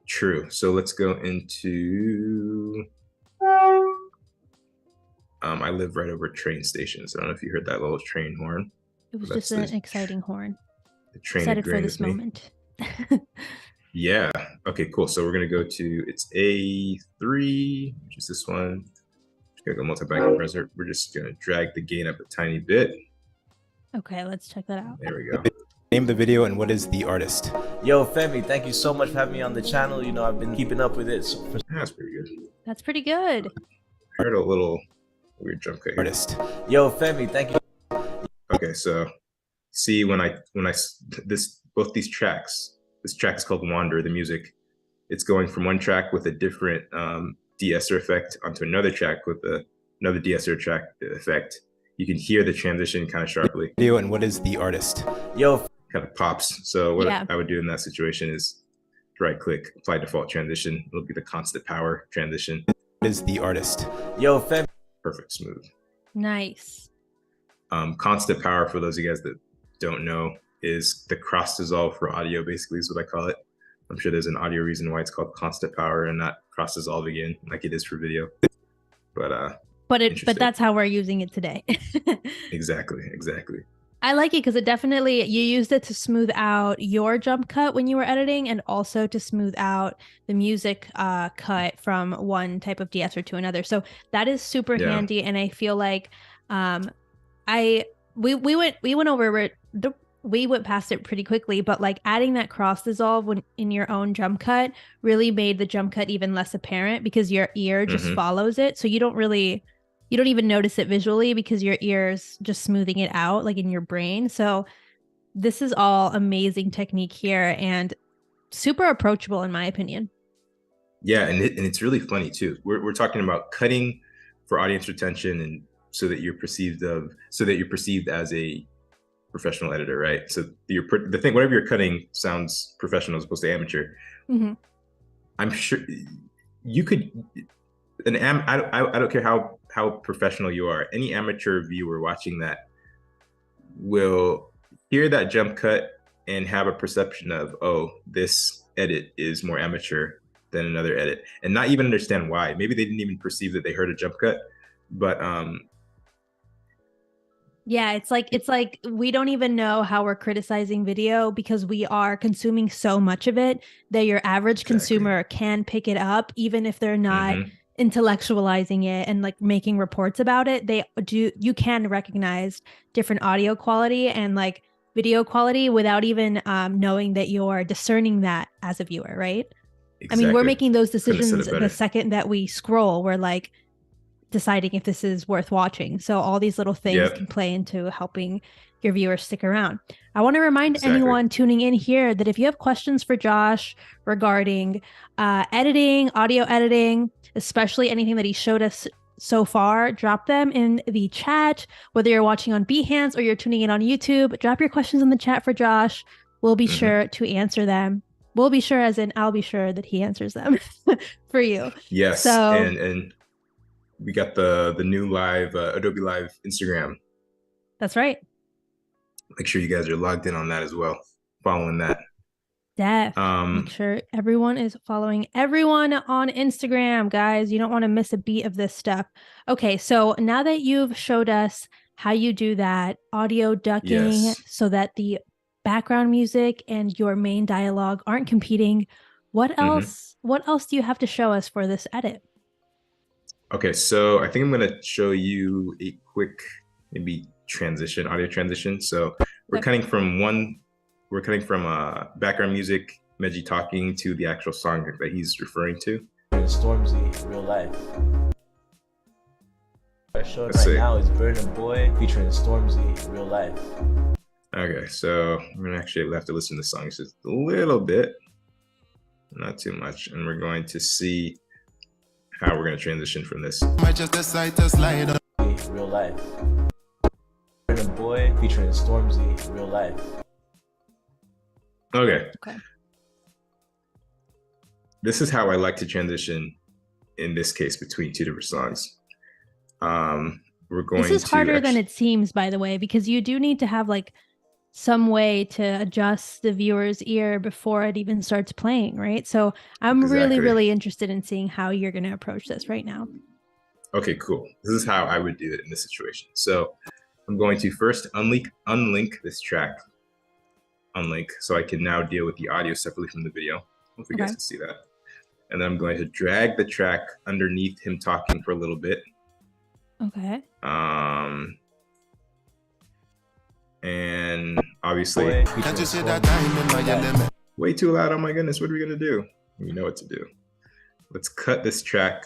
True. So let's go into. I live right over train stations. I don't know if you heard that little train horn. It was just an exciting horn. The train excited for this moment. Yeah. Okay, cool. So we're going to go to, it's A3, which is this one. Just going to go multi-bank compressor. We're just going to drag the gain up a tiny bit. Okay, let's check that out. There we go. Name the video and what is the artist? Yo, Femi, thank you so much for having me on the channel. You know, I've been keeping up with it. That's pretty good. That's pretty good. I heard a little weird jump cut here. Artist. Yo, Femi, thank you. Okay, so see both these tracks, this track is called Wander, the music. It's going from one track with a different de-esser effect onto another track with another de-esser track effect. You can hear the transition kind of sharply. Video and what is the artist? Yo, kind of pops. So what I would do in that situation is right click, apply default transition. It'll be the constant power transition. What is the artist? Yo, Femi. Perfect, smooth. Nice. Constant power, for those of you guys that don't know, is the cross dissolve for audio, basically is what I call it. I'm sure there's an audio reason why it's called constant power and not cross dissolve again, like it is for video. But that's how we're using it today. Exactly. I like it because it definitely, you used it to smooth out your jump cut when you were editing, and also to smooth out the music cut from one type of de-esser to another. So that is super handy, and I feel like we went past it pretty quickly, but like adding that cross dissolve in your own jump cut really made the jump cut even less apparent, because your ear just follows it, so you don't even notice it visually, because your ear's just smoothing it out like in your brain. So this is all amazing technique here, and super approachable in my opinion. Yeah, and it's really funny too. We're talking about cutting for audience retention, and so that you're perceived as a professional editor, right? So the thing, whatever you're cutting sounds professional as opposed to amateur. I'm sure you could. I don't care how professional you are. Any amateur viewer watching that will hear that jump cut and have a perception of, oh, this edit is more amateur than another edit, and not even understand why. Maybe they didn't even perceive that they heard a jump cut, but yeah, it's like we don't even know how we're criticizing video because we are consuming so much of it that your average consumer can pick it up, even if they're not intellectualizing it and like making reports about it. You can recognize different audio quality and like video quality without even knowing that you're discerning that as a viewer, right? Exactly. I mean, we're making those decisions the second that we scroll. We're like deciding if this is worth watching. So all these little things can play into helping your viewers stick around. I want to remind anyone tuning in here that if you have questions for Josh regarding editing, audio editing, especially anything that he showed us so far, drop them in the chat. Whether you're watching on Behance or you're tuning in on YouTube, drop your questions in the chat for Josh. We'll be sure to answer them. We'll be sure, as in I'll be sure that he answers them for you. Yes, so, and we got the new live Adobe Live Instagram. That's right. Make sure you guys are logged in on that as well, following that. Make sure everyone is following everyone on Instagram, guys. You don't want to miss a beat of this stuff. Okay, so now that you've showed us how you do that audio ducking so that the background music and your main dialogue aren't competing, what else do you have to show us for this edit? Okay, so I think I'm going to show you a quick maybe audio transition. So we're cutting from background music, Meji talking, to the actual song that he's referring to. Stormzy, real life. Our show right now is Burn a Boy featuring Stormzy, real life. Okay, so we're gonna actually have to listen to the song just a little bit, not too much, and we're going to see how we're going to transition from this. Real life. Burn a Boy featuring Stormzy, real life. Okay. This is how I like to transition in this case between two different songs. We're going to. This is harder than it seems, by the way, because you do need to have like some way to adjust the viewer's ear before it even starts playing, right? So I'm really interested in seeing how you're going to approach this right now. Okay, cool. This is how I would do it in this situation. So I'm going to first unlink this track. So I can now deal with the audio separately from the video. Hopefully you guys can see that. And then I'm going to drag the track underneath him talking for a little bit. Okay. And obviously, way too loud. Oh my goodness, what are we gonna do? We know what to do. Let's cut this track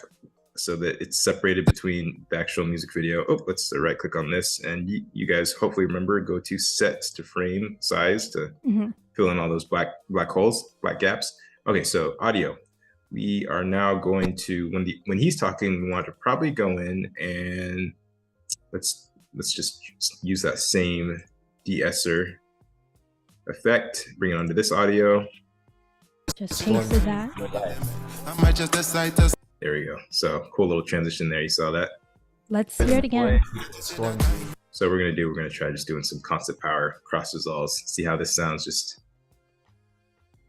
so that it's separated between the actual music video. Oh, let's right click on this, and you guys hopefully remember, go to set to frame size to fill in all those black holes, black gaps. Okay, so audio. We are now going to, when he's talking, we want to probably go in and let's just use that same de-esser effect, bring it onto this audio. Just pasted that. There we go. So cool little transition there. You saw that? Let's hear it again. So we're gonna try just doing some constant power cross resolves, see how this sounds. Just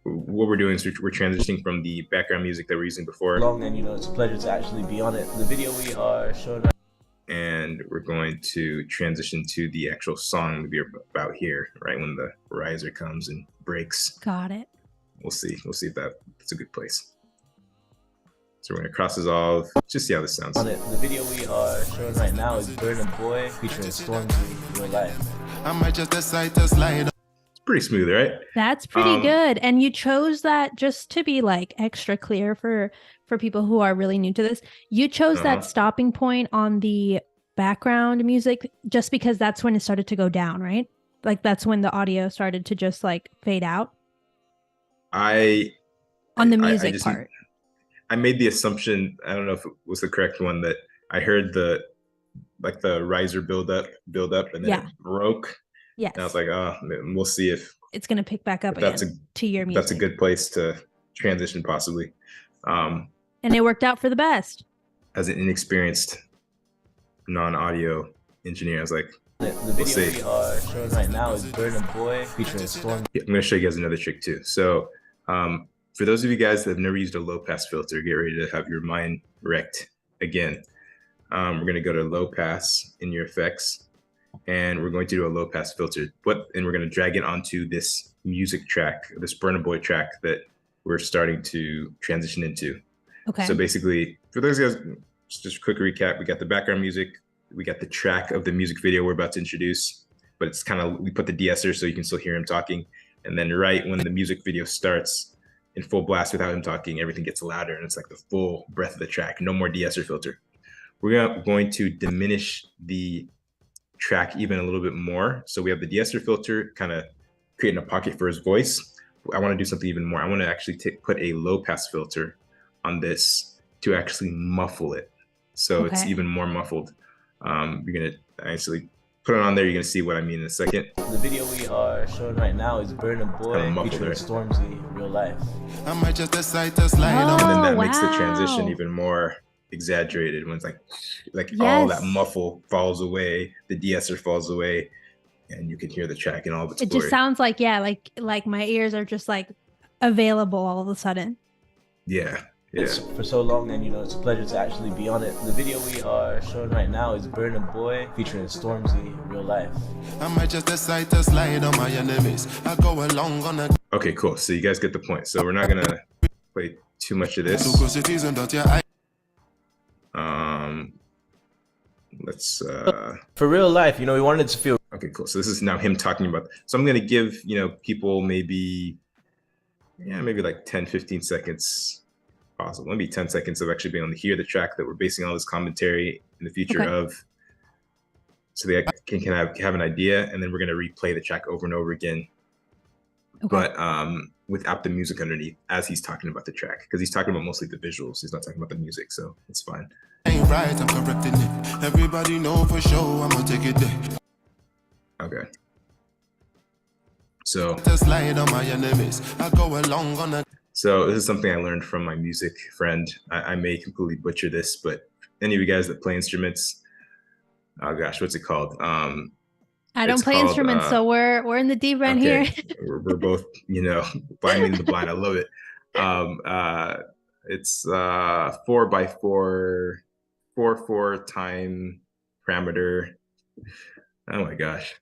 what we're doing is we're transitioning from the background music that we're using before. And it's a pleasure to actually be on it. The video we are showing, and we're going to transition to the actual song to be about here, right when the riser comes and breaks. Got it. We'll see if that's a good place. So we're gonna cross dissolve, just see how this sounds. On it. The video we are showing right now is Burn a Boy featuring Stormzy, real life. I might just decide to slide. It's pretty smooth, right? That's pretty good. And you chose that just to be like extra clear for people who are really new to this. You chose that stopping point on the background music just because that's when it started to go down, right? Like that's when the audio started to just like fade out. On the music part. I made the assumption, I don't know if it was the correct one, that I heard the riser build up and then it broke. Yes. And I was like, we'll see if it's going to pick back up again to your music. That's a good place to transition possibly. And it worked out for the best. As an inexperienced non-audio engineer, I was like, The video we are showing right now is Burn a Boy featuring Storm. I'm going to show you guys another trick too. So for those of you guys that have never used a low pass filter, get ready to have your mind wrecked again. We're going to go to low pass in your effects, and we're going to do a low pass filter. And we're going to drag it onto this music track, this Burn a Boy track that we're starting to transition into. Okay. So basically, for those guys, just a quick recap, we got the background music, we got the track of the music video we're about to introduce, but it's kind of, we put the de-esser so you can still hear him talking. And then right when the music video starts in full blast without him talking, everything gets louder and it's like the full breath of the track, no more de-esser filter. We're going to diminish the track even a little bit more. So we have the de-esser filter kind of creating a pocket for his voice. I want to do something even more. I want to actually put a low pass filter on this to actually muffle it. So it's even more muffled. You're going to actually put it on there. You're going to see what I mean in a second. The video we are showing right now is Burn a Boy featuring Stormzy, Real Life. And then that makes the transition even more exaggerated when it's like all that muffle falls away, the de-esser falls away, and you can hear the track in all of its glory. Just sounds like, like my ears are just like available all of a sudden. Yeah. It's for so long, and it's a pleasure to actually be on it. The video we are showing right now is Burn a Boy featuring Stormzy, Real Life. I might just decide to slide on my enemies. I go along on a... Okay, cool. So you guys get the point. So we're not gonna play too much of this. Let's for Real Life, we wanted to feel... Okay, cool. So this is now him talking about, so I'm gonna give people maybe like 10-15 seconds possible, maybe 10 seconds of actually being able to hear the track that we're basing all this commentary in the future of, so they can have an idea, and then we're going to replay the track over and over again, but without the music underneath as he's talking about the track, because he's talking about mostly the visuals, he's not talking about the music, so it's fine. Ain't right, I'm correcting it. Everybody know for sure I'm gonna take it there. Okay. So slide on my enemies. I go along on a... So this is something I learned from my music friend. I may completely butcher this, but any of you guys that play instruments, oh gosh, what's it called? I don't play instruments, so we're in the deep end here. we're both, blind in the blind. I love it. It's 4x4, 4/4 time parameter. Oh my gosh.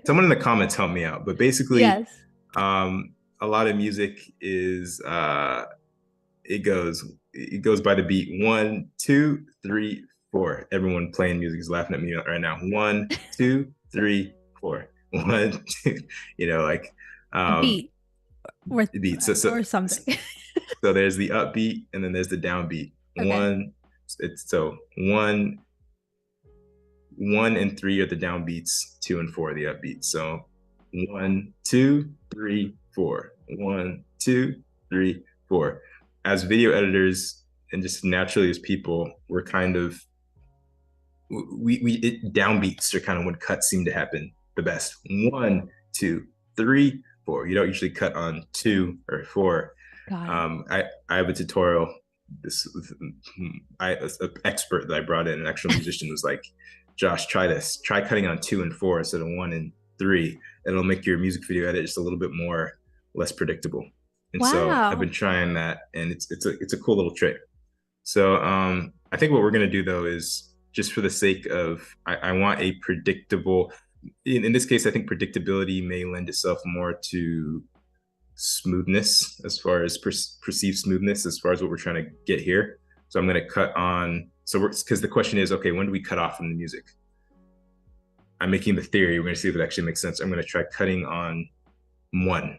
Someone in the comments help me out. But basically, a lot of music is it goes by the beat 1, 2, 3, 4. Everyone playing music is laughing at me right now. 1, 2, 3, 4. 1, 2. Beat. Beat. Or something. So there's the upbeat and then there's the downbeat. Okay. 1 and 3 are the downbeats, 2 and 4 are the upbeats. So 1, 2, 3, 4. 1, 2, 3, 4. As video editors and just naturally as people, we're kind of downbeats are kind of when cuts seem to happen the best. 1, 2, 3, 4. You don't usually cut on 2 or 4. I have a tutorial. An expert that I brought in, an actual musician, was like, Josh, try this. Try cutting on 2 and 4 instead of 1 and 3. It'll make your music video edit just a little bit less predictable. And so I've been trying that, and it's a cool little trick. So I think what we're gonna do though is, just for the sake of, I want a predictable, in this case, I think predictability may lend itself more to smoothness, as far as perceived smoothness, as far as what we're trying to get here. So I'm gonna cut on, because the question is, okay, when do we cut off from the music? I'm making the theory, we're gonna see if it actually makes sense. I'm gonna try cutting on 1.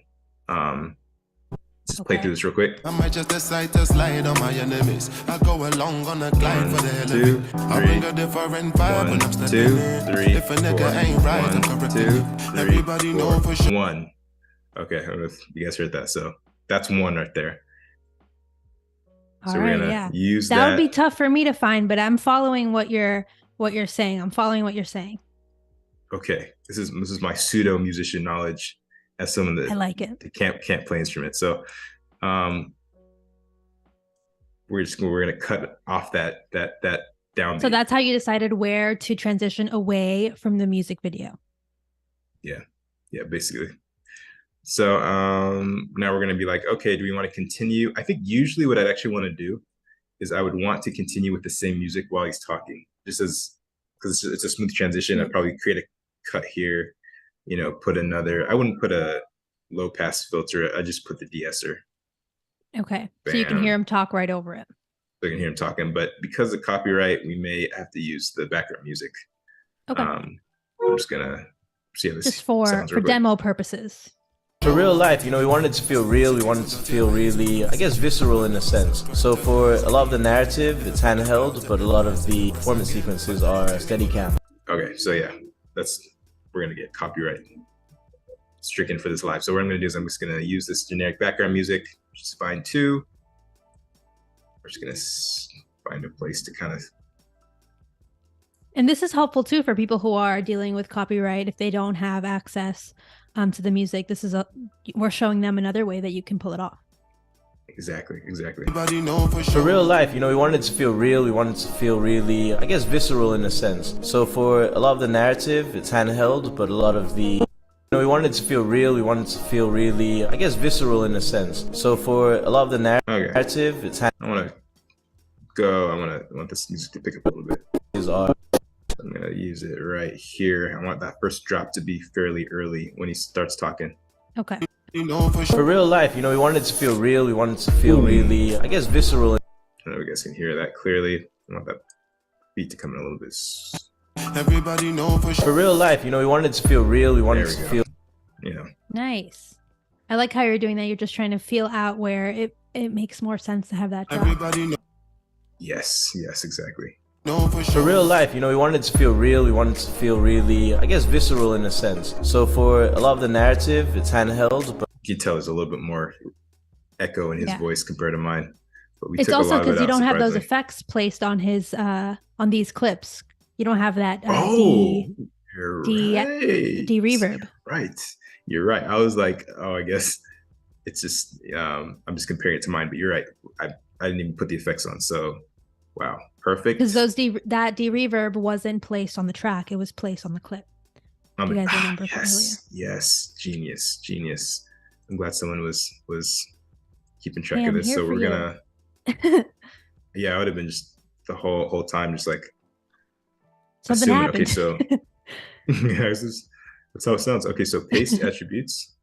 Let's play through this real quick. I might just decide to slide on my enemies. I go along on a glide for the hell of it. I bring a different vibe when I'm stepping in. If a nigga ain't right, I'm correcting it. Everybody know for sure. 1. Okay, I don't know if you guys heard that. So that's 1 right there. So we're gonna use that. That would be tough for me to find, but I'm following what you're saying. I'm following what you're saying. Okay, this is my pseudo musician knowledge as someone that I like it. Can't play instruments. So we're gonna cut off that downbeat. So that's how you decided where to transition away from the music video. Yeah, basically. So now we're gonna be like, okay, do we want to continue? I think usually what I'd actually want to do is I would want to continue with the same music while he's talking, just as, because it's a smooth transition. I'd probably create a cut here, you know, put another, I wouldn't put a low pass filter, I just put the de-esser. Okay, so you can hear him talk right over it. So you can hear him talking, but because of copyright, we may have to use the background music. Okay. I'm just gonna see how this just for demo purposes. For real life, you know, we wanted to feel real, we wanted to feel really, I guess, visceral in a sense. So for a lot of the narrative, it's handheld, but a lot of the performance sequences are Steadicam. Okay, so yeah, we're gonna get copyright stricken for this live. So what I'm gonna do is I'm just gonna use this generic background music, which is fine too. We're just gonna find a place to kind of. And this is helpful too for people who are dealing with copyright if they don't have access to the music. This is we're showing them another way that you can pull it off. Exactly. For real life, you know, we wanted to feel real, we wanted to feel really, I guess, visceral in a sense. So for a lot of the narrative, it's handheld, but a lot of the, you know, we wanted to feel real, we wanted to feel really, I guess, visceral in a sense. So for a lot of the narrative, it's I want this music to pick up a little bit. I'm gonna use it right here. I want that first drop to be fairly early when he starts talking. Okay. For real life, you know, we wanted to feel real, we wanted to feel really, I guess, visceral. I don't know if you guys can hear that clearly. I want that beat to come in a little bit. Everybody know for real life, you know, we wanted to feel real, we wanted to feel. Yeah. Nice. I like how you're doing that. You're just trying to feel out where it makes more sense to have that drop. Everybody know. Yes, exactly. For real life, you know, we wanted to feel real, we wanted to feel really, I guess, visceral in a sense. So for a lot of the narrative, it's handheld, but you can tell there's a little bit more echo in his voice compared to mine. But it's also because you don't have those effects placed on his on these clips. You don't have that reverb. Right. You're right. I was like, oh, I guess it's just I'm just comparing it to mine, but you're right. I didn't even put the effects on. So wow, perfect. Because that reverb wasn't placed on the track; it was placed on the clip. Do you guys remember earlier? Yes, genius. I'm glad someone was keeping track of this. So we're gonna. Yeah, I would have been just the whole time just like something happened. Okay, so yeah, that's how it sounds. Okay, so paste attributes.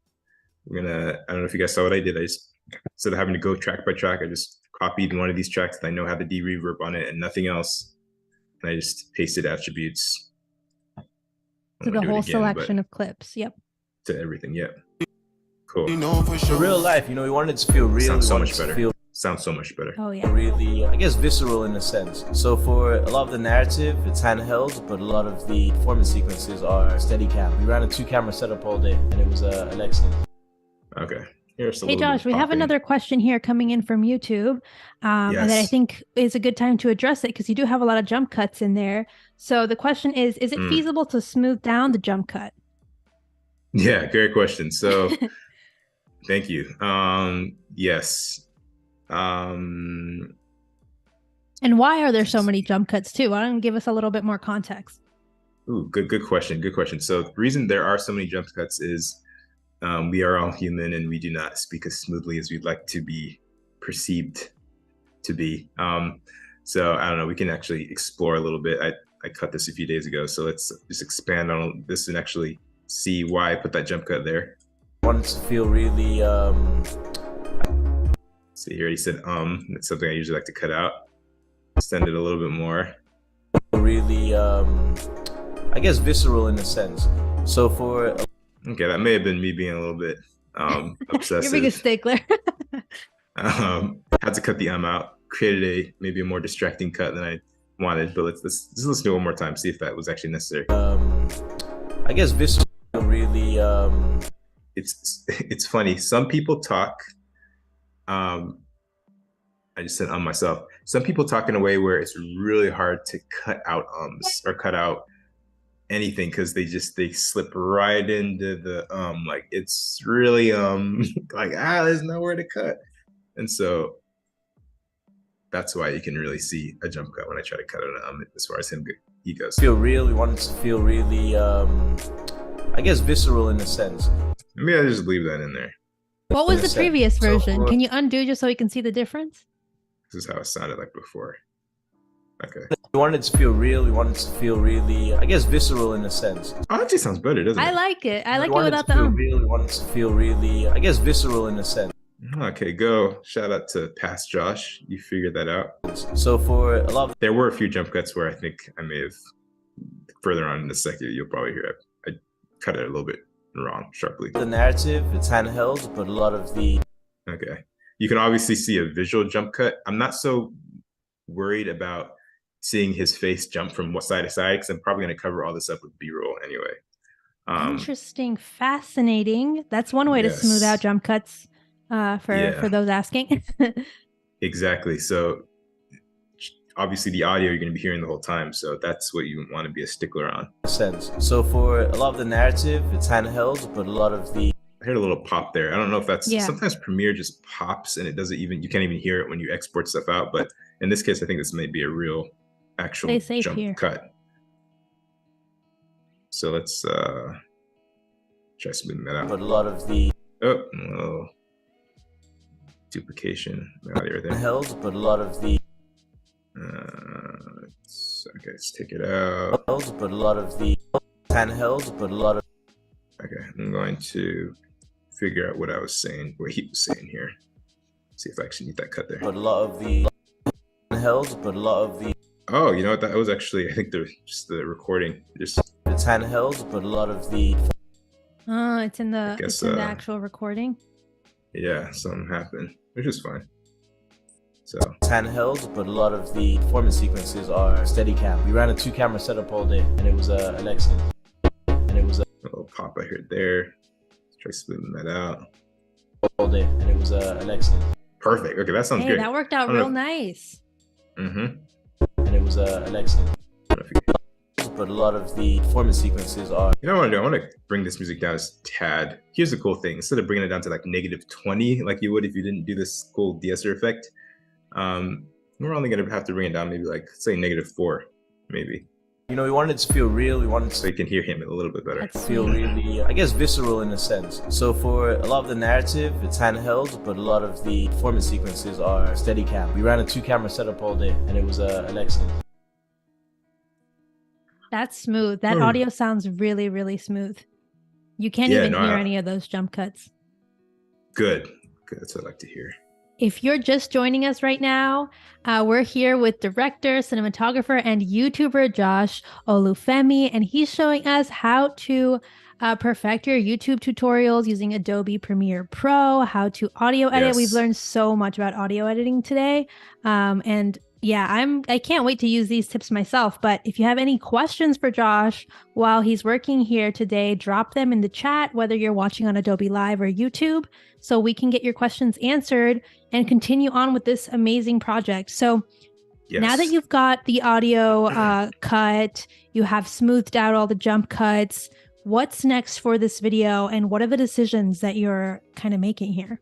I don't know if you guys saw what I did. I just, instead of having to go track by track, I just copied one of these tracks that I know had the de-reverb on it and nothing else. And I just pasted attributes. To the whole selection of clips. Yep. To everything. Yep. Cool. For real life, you know, we wanted to feel real. Sounds so much better. Sounds so much better. Oh yeah. Really, I guess, visceral in a sense. So for a lot of the narrative, it's handheld, but a lot of the performance sequences are Steadicam. We ran a 2-camera setup all day, and it was an excellent. Okay. Hey Josh, we have another question here coming in from YouTube, and that I think is a good time to address it because you do have a lot of jump cuts in there. So the question is it feasible to smooth down the jump cut? Yeah, great question. So thank you. Yes. And why are there so many jump cuts too? Why don't you give us a little bit more context? Ooh, good question. So the reason there are so many jump cuts is we are all human and we do not speak as smoothly as we'd like to be perceived to be. So I don't know, we can actually explore a little bit. I cut this a few days ago, so let's just expand on this and actually see why I put that jump cut there. I wanted to feel really see here, he said that's something I usually like to cut out. Extend it a little bit more. Really I guess visceral in a sense. So for okay, that may have been me being a little bit obsessive. You're being a stickler. Had to cut the out. Created maybe a more distracting cut than I wanted, but let's listen to it one more time, see if that was actually necessary. I guess visceral really it's funny. Some people talk. I just said myself. Some people talk in a way where it's really hard to cut out or cut out anything because they slip right into the like it's really like there's nowhere to cut. And so that's why you can really see a jump cut when I try to cut it as far as he goes. We wanted to feel really, I guess, visceral in a sense. Maybe I just leave that in there. What was the previous version? Can you undo just so we can see the difference? This is how it sounded like before. Okay. We wanted to feel real. We wanted to feel really, I guess, visceral in a sense. Oh, it actually sounds better, doesn't it? I like it. I like it wanted without to the feel real. We wanted to feel really, I guess, visceral in a sense. Okay, go. Shout out to past Josh. You figured that out. So for a lot of... There were a few jump cuts where I think I may have, further on in the second, you'll probably hear it. I cut it a little bit wrong, sharply. The narrative, it's handheld, but a lot of the... Okay. You can obviously see a visual jump cut. I'm not so worried about seeing his face jump from side to side because I'm probably going to cover all this up with B-roll anyway. Interesting. Fascinating. That's one way to smooth out jump cuts for those asking. Exactly. So obviously the audio you're going to be hearing the whole time. So that's what you want to be a stickler on. So for a lot of the narrative, it's handheld, but a lot of the... I heard a little pop there. I don't know if that's sometimes Premiere just pops and it doesn't even, you can't even hear it when you export stuff out. But in this case, I think this may be a real actual jump cut. So let's try smoothing that out. But a lot of the duplication audio right there. Handheld, but a lot of the okay, let's take it out. But a lot of the handheld, but a lot of... Okay, I'm going to figure out what I was saying, what he was saying here. See if I actually need that cut there. But a lot of the handheld, but a lot of the... Oh, you know what? That was actually, I think, just the recording. It's handheld, but a lot of the... It's in the actual recording. Yeah, something happened, which is fine. So it's handheld, but a lot of the performance sequences are Steadicam. We ran a 2-camera setup all day, and it was Alexa. And it was a little pop I heard there. Let's try splitting that out. All day, and it was Alexa. Perfect. Okay, that sounds good. That worked out real nice. Mm-hmm. And it was Alexa. But a lot of the performance sequences are... You know what I want to do? I want to bring this music down a tad. Here's the cool thing. Instead of bringing it down to like -20, like you would if you didn't do this cool de-esser effect, we're only going to have to bring it down maybe like, say, -4, maybe. You know, we wanted to feel real. We wanted to... So you can hear him a little bit better. Feel really, I guess, visceral in a sense. So for a lot of the narrative, it's handheld, but a lot of the performance sequences are Steadicam. We ran a 2-camera setup all day, and it was Alexa. That's smooth. That audio sounds really, really smooth. You can't even hear any of those jump cuts. Good. That's what I like to hear. If you're just joining us right now, we're here with director, cinematographer, and YouTuber Josh Olufemii, and he's showing us how to perfect your YouTube tutorials using Adobe Premiere Pro, how to audio edit. Yes. We've learned so much about audio editing today. And yeah, I can't wait to use these tips myself. But if you have any questions for Josh while he's working here today, drop them in the chat, whether you're watching on Adobe Live or YouTube, so we can get your questions answered and continue on with this amazing project. So now that you've got the audio cut, you have smoothed out all the jump cuts, what's next for this video and what are the decisions that you're kind of making here?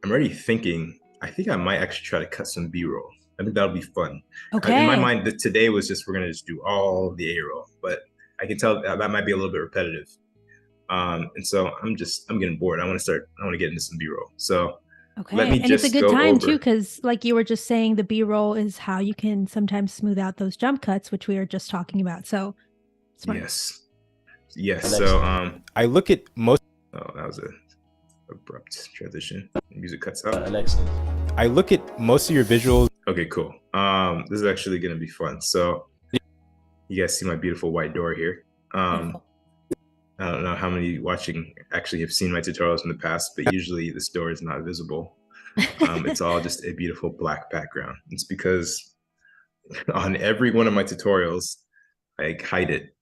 I'm already thinking, I think I might actually try to cut some B-roll. I think that'll be fun. Okay. In my mind, today was just, we're going to just do all the A-roll, but I can tell that might be a little bit repetitive. And so I'm getting bored. I want to get into some B-roll. So let me and it's a good time too, because like you were just saying, the B-roll is how you can sometimes smooth out those jump cuts, which we were just talking about. So smart. Yes. So I look at most... Oh, that was a abrupt transition. Music cuts out. I look at most of your visuals. Okay, cool. This is actually going to be fun. So you guys see my beautiful white door here. I don't know how many watching actually have seen my tutorials in the past, but usually this door is not visible. It's all just a beautiful black background. It's because on every one of my tutorials, I hide it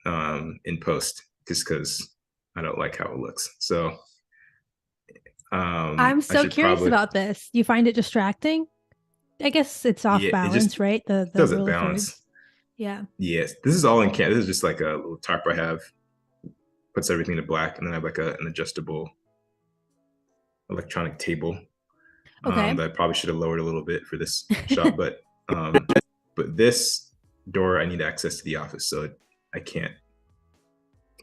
in post just because I don't like how it looks. So I'm so curious about this. You find it distracting? I guess it's off balance, right? The doesn't balance. Yeah. Yes. This is all in Canva. This is just like a little tarp I have. Puts everything to black, and then I have like an adjustable electronic table. Okay. That I probably should have lowered a little bit for this shot, but this door, I need access to the office, so I can't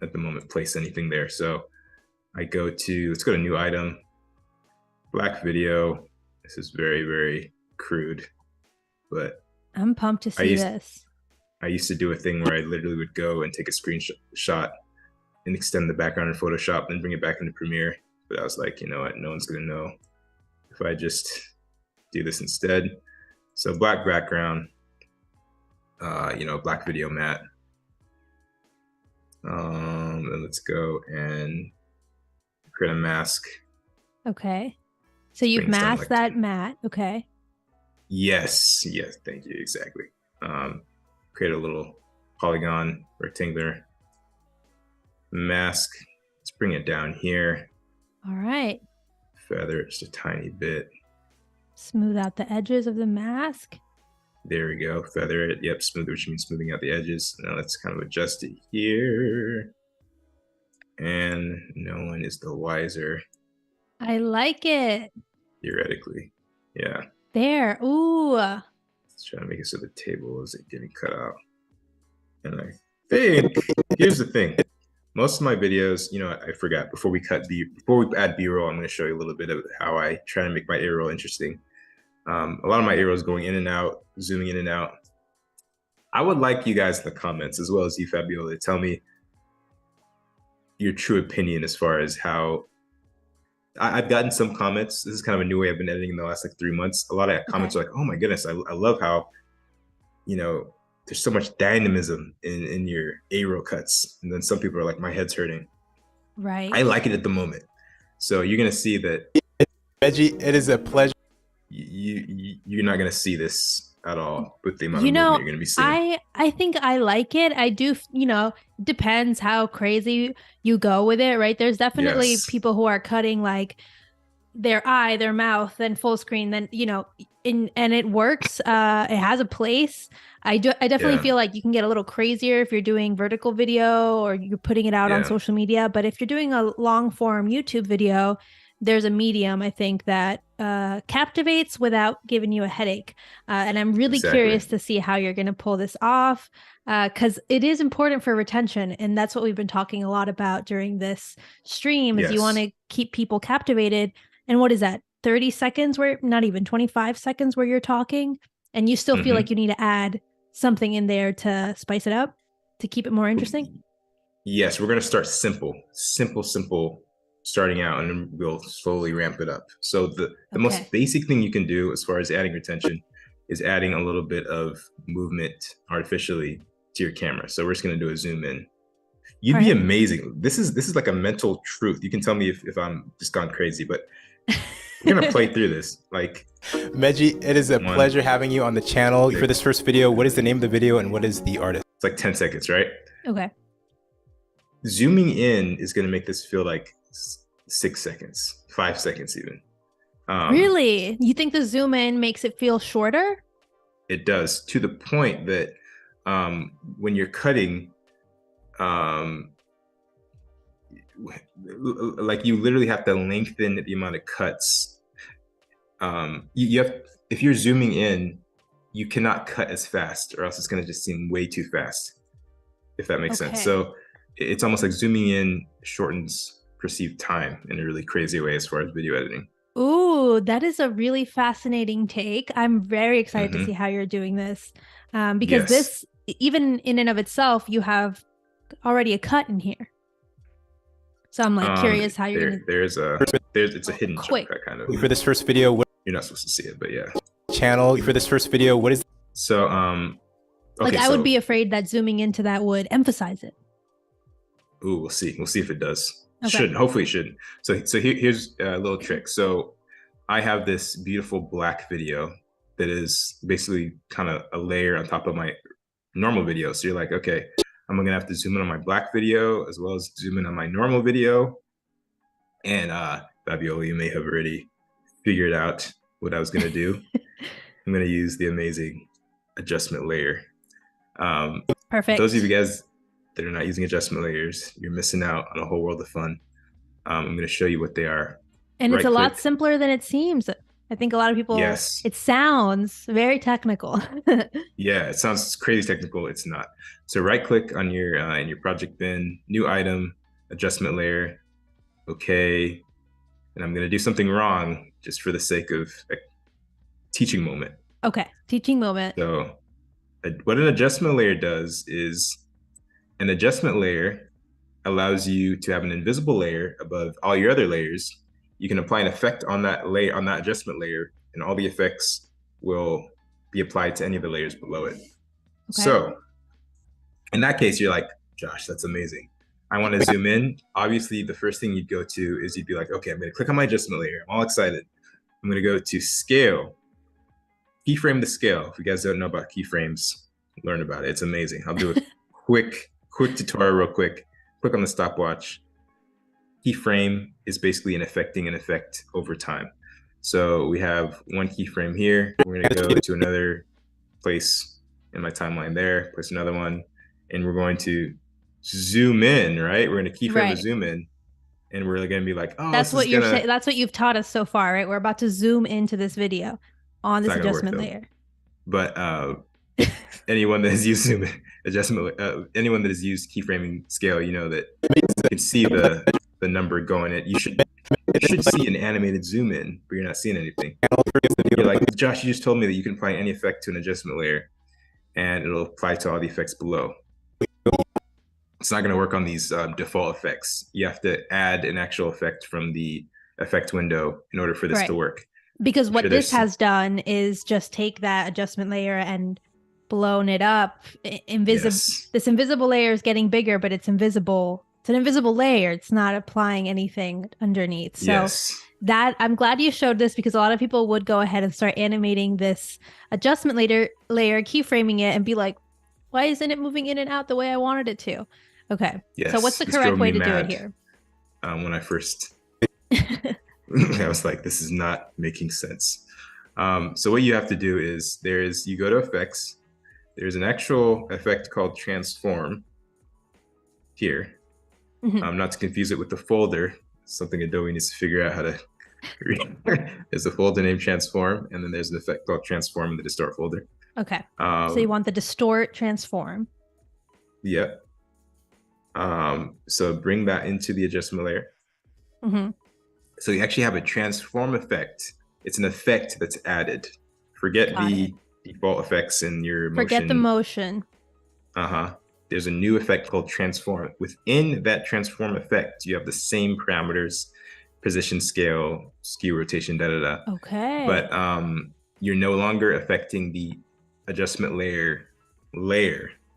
at the moment place anything there. So I go to, let's go to new item, black video. This is very, very crude, but I'm pumped to see this. I used to do a thing where I literally would go and take a screenshot and extend the background in Photoshop and bring it back into Premiere. But I was like, you know what, no one's gonna know if I just do this instead. So black background, black video matte. Then let's go and create a mask. Okay. So you've masked that matte. Okay. Yes, thank you, exactly. Create a little polygon rectangular mask. Let's bring it down here. All right. Feather it just a tiny bit. Smooth out the edges of the mask. There we go. Feather it. Yep, smooth, which means smoothing out the edges. Now let's kind of adjust it here. And no one is the wiser. I like it. Theoretically. Yeah. There. Ooh. Let's try to make it so the table isn't getting cut out. And I think, here's the thing. Most of my videos, I forgot, before we add B-roll, I'm going to show you a little bit of how I try to make my A-roll interesting. A lot of my A-rolls going in and out, zooming in and out. I would like you guys in the comments, as well as you, Fabiola, to tell me your true opinion as far as how I've gotten some comments. This is kind of a new way I've been editing in the last 3 months. A lot of comments are like, oh my goodness, I love how, there's so much dynamism in your A-roll cuts. And then some people are like, my head's hurting. Right. I like it at the moment. So you're going to see that. Reggie, it is a pleasure. You're not going to see this at all with the amount of movement you're going to be seeing. I think I like it. I do, depends how crazy you go with it, right? There's definitely people who are cutting like their eye, their mouth, then full screen, then, and it works. It has a place. I definitely feel like you can get a little crazier if you're doing vertical video or you're putting it out on social media. But if you're doing a long form YouTube video, there's a medium, I think, that captivates without giving you a headache. And I'm really curious to see how you're going to pull this off, because it is important for retention. And that's what we've been talking a lot about during this stream is you want to keep people captivated. And what is that? 30 seconds where, not even 25 seconds where you're talking and you still feel like you need to add something in there to spice it up, to keep it more interesting? Yes, we're going to start simple, starting out, and then we'll slowly ramp it up. So the most basic thing you can do as far as adding retention is adding a little bit of movement artificially to your camera. So we're just going to do a zoom in. You'd be amazing. This is like a mental truth. You can tell me if I'm just gone crazy, but we're going to play through this. Like, Meji, it is a pleasure having you on the channel. For this first video, what is the name of the video and what is the artist? It's like 10 seconds, right? Okay. Zooming in is going to make this feel like 6 seconds, 5 seconds even. Really? You think the zoom in makes it feel shorter? It does, to the point that when you're cutting, like you literally have to lengthen the amount of cuts. You have, if you're zooming in, you cannot cut as fast, or else it's going to just seem way too fast, if that makes sense. So it's almost like zooming in shortens perceived time in a really crazy way as far as video editing. Ooh, that is a really fascinating take. I'm very excited to see how you're doing this, because this, even in and of itself, you have already a cut in here. So I'm like curious how you're gonna... It's a hidden jump cut kind of. For this first video, you're not supposed to see it, but yeah. Channel for this first video, what is? So like I would be afraid that zooming into that would emphasize it. Ooh, we'll see. We'll see if it does. Shouldn't. Hopefully it shouldn't. So here's a little trick. So I have this beautiful black video that is basically kind of a layer on top of my normal video. So you're like, okay, I'm gonna have to zoom in on my black video as well as zoom in on my normal video. And Fabiola, you may have already figured out what I was gonna do. I'm gonna use the amazing adjustment layer. Perfect. Those of you guys that are not using adjustment layers, you're missing out on a whole world of fun. I'm going to show you what they are. And it's a lot simpler than it seems. I think a lot of people, Yes. it sounds very technical. Yeah, it sounds crazy technical. It's not. So right click on your in your project bin, new item, adjustment layer. Okay. And I'm going to do something wrong just for the sake of a teaching moment. Okay. Teaching moment. So what an adjustment layer does is an adjustment layer allows you to have an invisible layer above all your other layers. You can apply an effect on that layer, on that adjustment layer, and all the effects will be applied to any of the layers below it. Okay. So in that case, you're like, Josh, that's amazing. I want to zoom in. Obviously, the first thing you'd go to is you'd be like, okay, I'm going to click on my adjustment layer. I'm all excited. I'm going to go to scale, keyframe to scale. If you guys don't know about keyframes, learn about it. It's amazing. I'll do a quick tutorial real quick. Click on the stopwatch. Keyframe is basically an effect over time. So we have one keyframe here. We're going to go to another place in my timeline there, place another one, and we're going to zoom in, right? We're going to keyframe to zoom in, and we're going to be like, oh, that's what you're saying. That's what you've taught us so far, right? We're about to zoom into this video on this adjustment layer. But anyone that has used zoom adjustment, anyone that has used keyframing scale, you know that you can see the number going. You should see an animated zoom in, but you're not seeing anything. You're like, Josh, you just told me that you can apply any effect to an adjustment layer, and it'll apply to all the effects below. It's not going to work on these default effects. You have to add an actual effect from the effect window in order for this to work. Because what this has done is just take that adjustment layer and blown it up. This invisible layer is getting bigger, but it's invisible. It's an invisible layer. It's not applying anything underneath. So that I'm glad you showed this, because a lot of people would go ahead and start animating this adjustment layer, keyframing it, and be like, why isn't it moving in and out the way I wanted it to? Okay. Yes, so what's the correct way to do it here? When I first, I was like, this is not making sense. So what you have to do is you go to effects. There's an actual effect called transform here. Not to confuse it with the folder. Something Adobe needs to figure out how to read. There's a folder named transform, and then there's an effect called transform in the distort folder. Okay. So you want the distort transform. Yep. So bring that into the adjustment layer. So you actually have a transform effect. It's an effect that's added. Forget the default effects in your motion. Forget the motion. There's a new effect called transform. Within that transform effect, you have the same parameters: position, scale, skew, rotation, Okay. But you're no longer affecting the adjustment layer.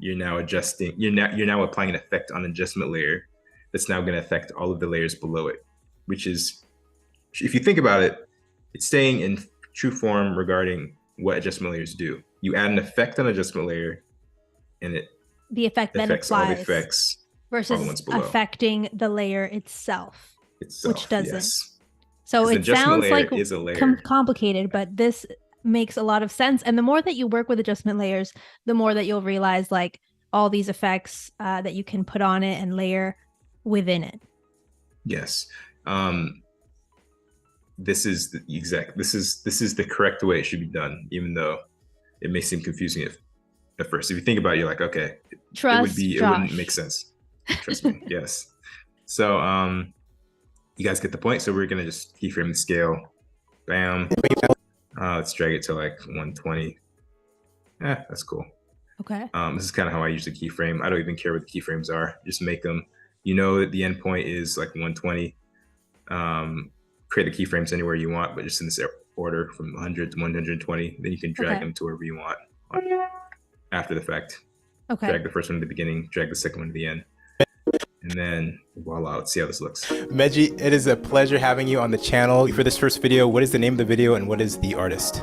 You're now adjusting. You're now applying an effect on adjustment layer that's now going to affect all of the layers below it. Which is, if you think about it, it's staying in true form regarding what adjustment layers do. You add an effect on adjustment layer, and the effect then applies all the effects versus affecting the layer itself, which doesn't. Yes. So it sounds like complicated, but this makes a lot of sense. And the more that you work with adjustment layers, the more that you'll realize like all these effects that you can put on it and layer within it. Yes. This is the correct way it should be done, even though it may seem confusing at first. If you think about it, you're like, okay, it wouldn't make sense. Trust me. Yes. So you guys get the point. So we're gonna just keyframe the scale. Bam. Let's drag it to like 120. That's cool. Okay. This is kind of how I usually keyframe. I don't even care what the keyframes are. Just make them. You know that the endpoint is like 120. Create the keyframes anywhere you want, but just in this order from 100 to 120. Then you can drag them to wherever you want after the fact. Okay. Drag the first one to the beginning, drag the second one to the end. And then voila, let's see how this looks. Meji, it is a pleasure having you on the channel. For this first video, what is the name of the video and what is the artist?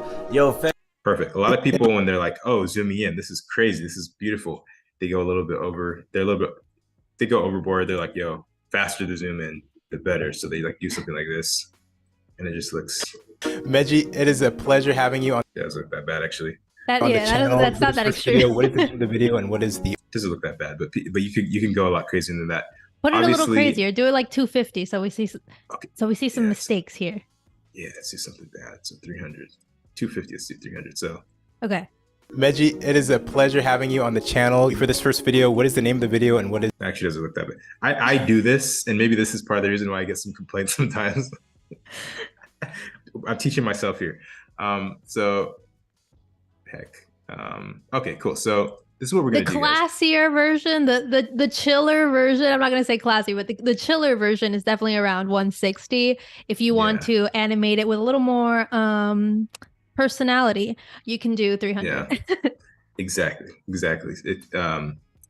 Perfect. A lot of people, when they're like, oh, zooming in, this is crazy, this is beautiful, they go a little bit over, they go overboard. They're like, yo, faster to zoom in, the better. So they like do something like this, and it just looks. Meji, it is a pleasure having you on. Yeah, it doesn't look that bad actually. That's not that extreme. Video, what is the name of the video and what is the? It doesn't look that bad, but you can go a lot crazier than that. Put it a little crazier. Do it like 250, so we see some mistakes here. Yeah, let's do something bad. So 300, 250, let's do 300. So. Okay. MOGRT, it is a pleasure having you on the channel. For this first video, what is the name of the video and what is... Actually doesn't look that bad. I do this, and maybe this is part of the reason why I get some complaints sometimes. I'm teaching myself here. Okay, cool. So this is what we're going to do. The classier version, the chiller version, I'm not going to say classy, but the chiller version is definitely around 160. If you want to animate it with a little more personality, you can do 300. Yeah, exactly.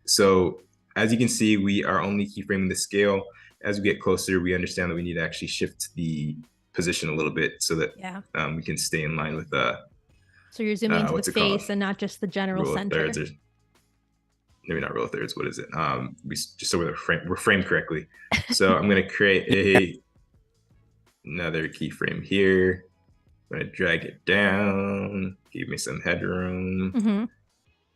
So as you can see, we are only keyframing the scale. As we get closer, we understand that we need to actually shift the position a little bit so that we can stay in line with so you're zooming into the face and not just the general center. Maybe not rule of thirds. What is it? Just so we're framed correctly. So I'm going to create another keyframe here. I'm going to drag it down, give me some headroom,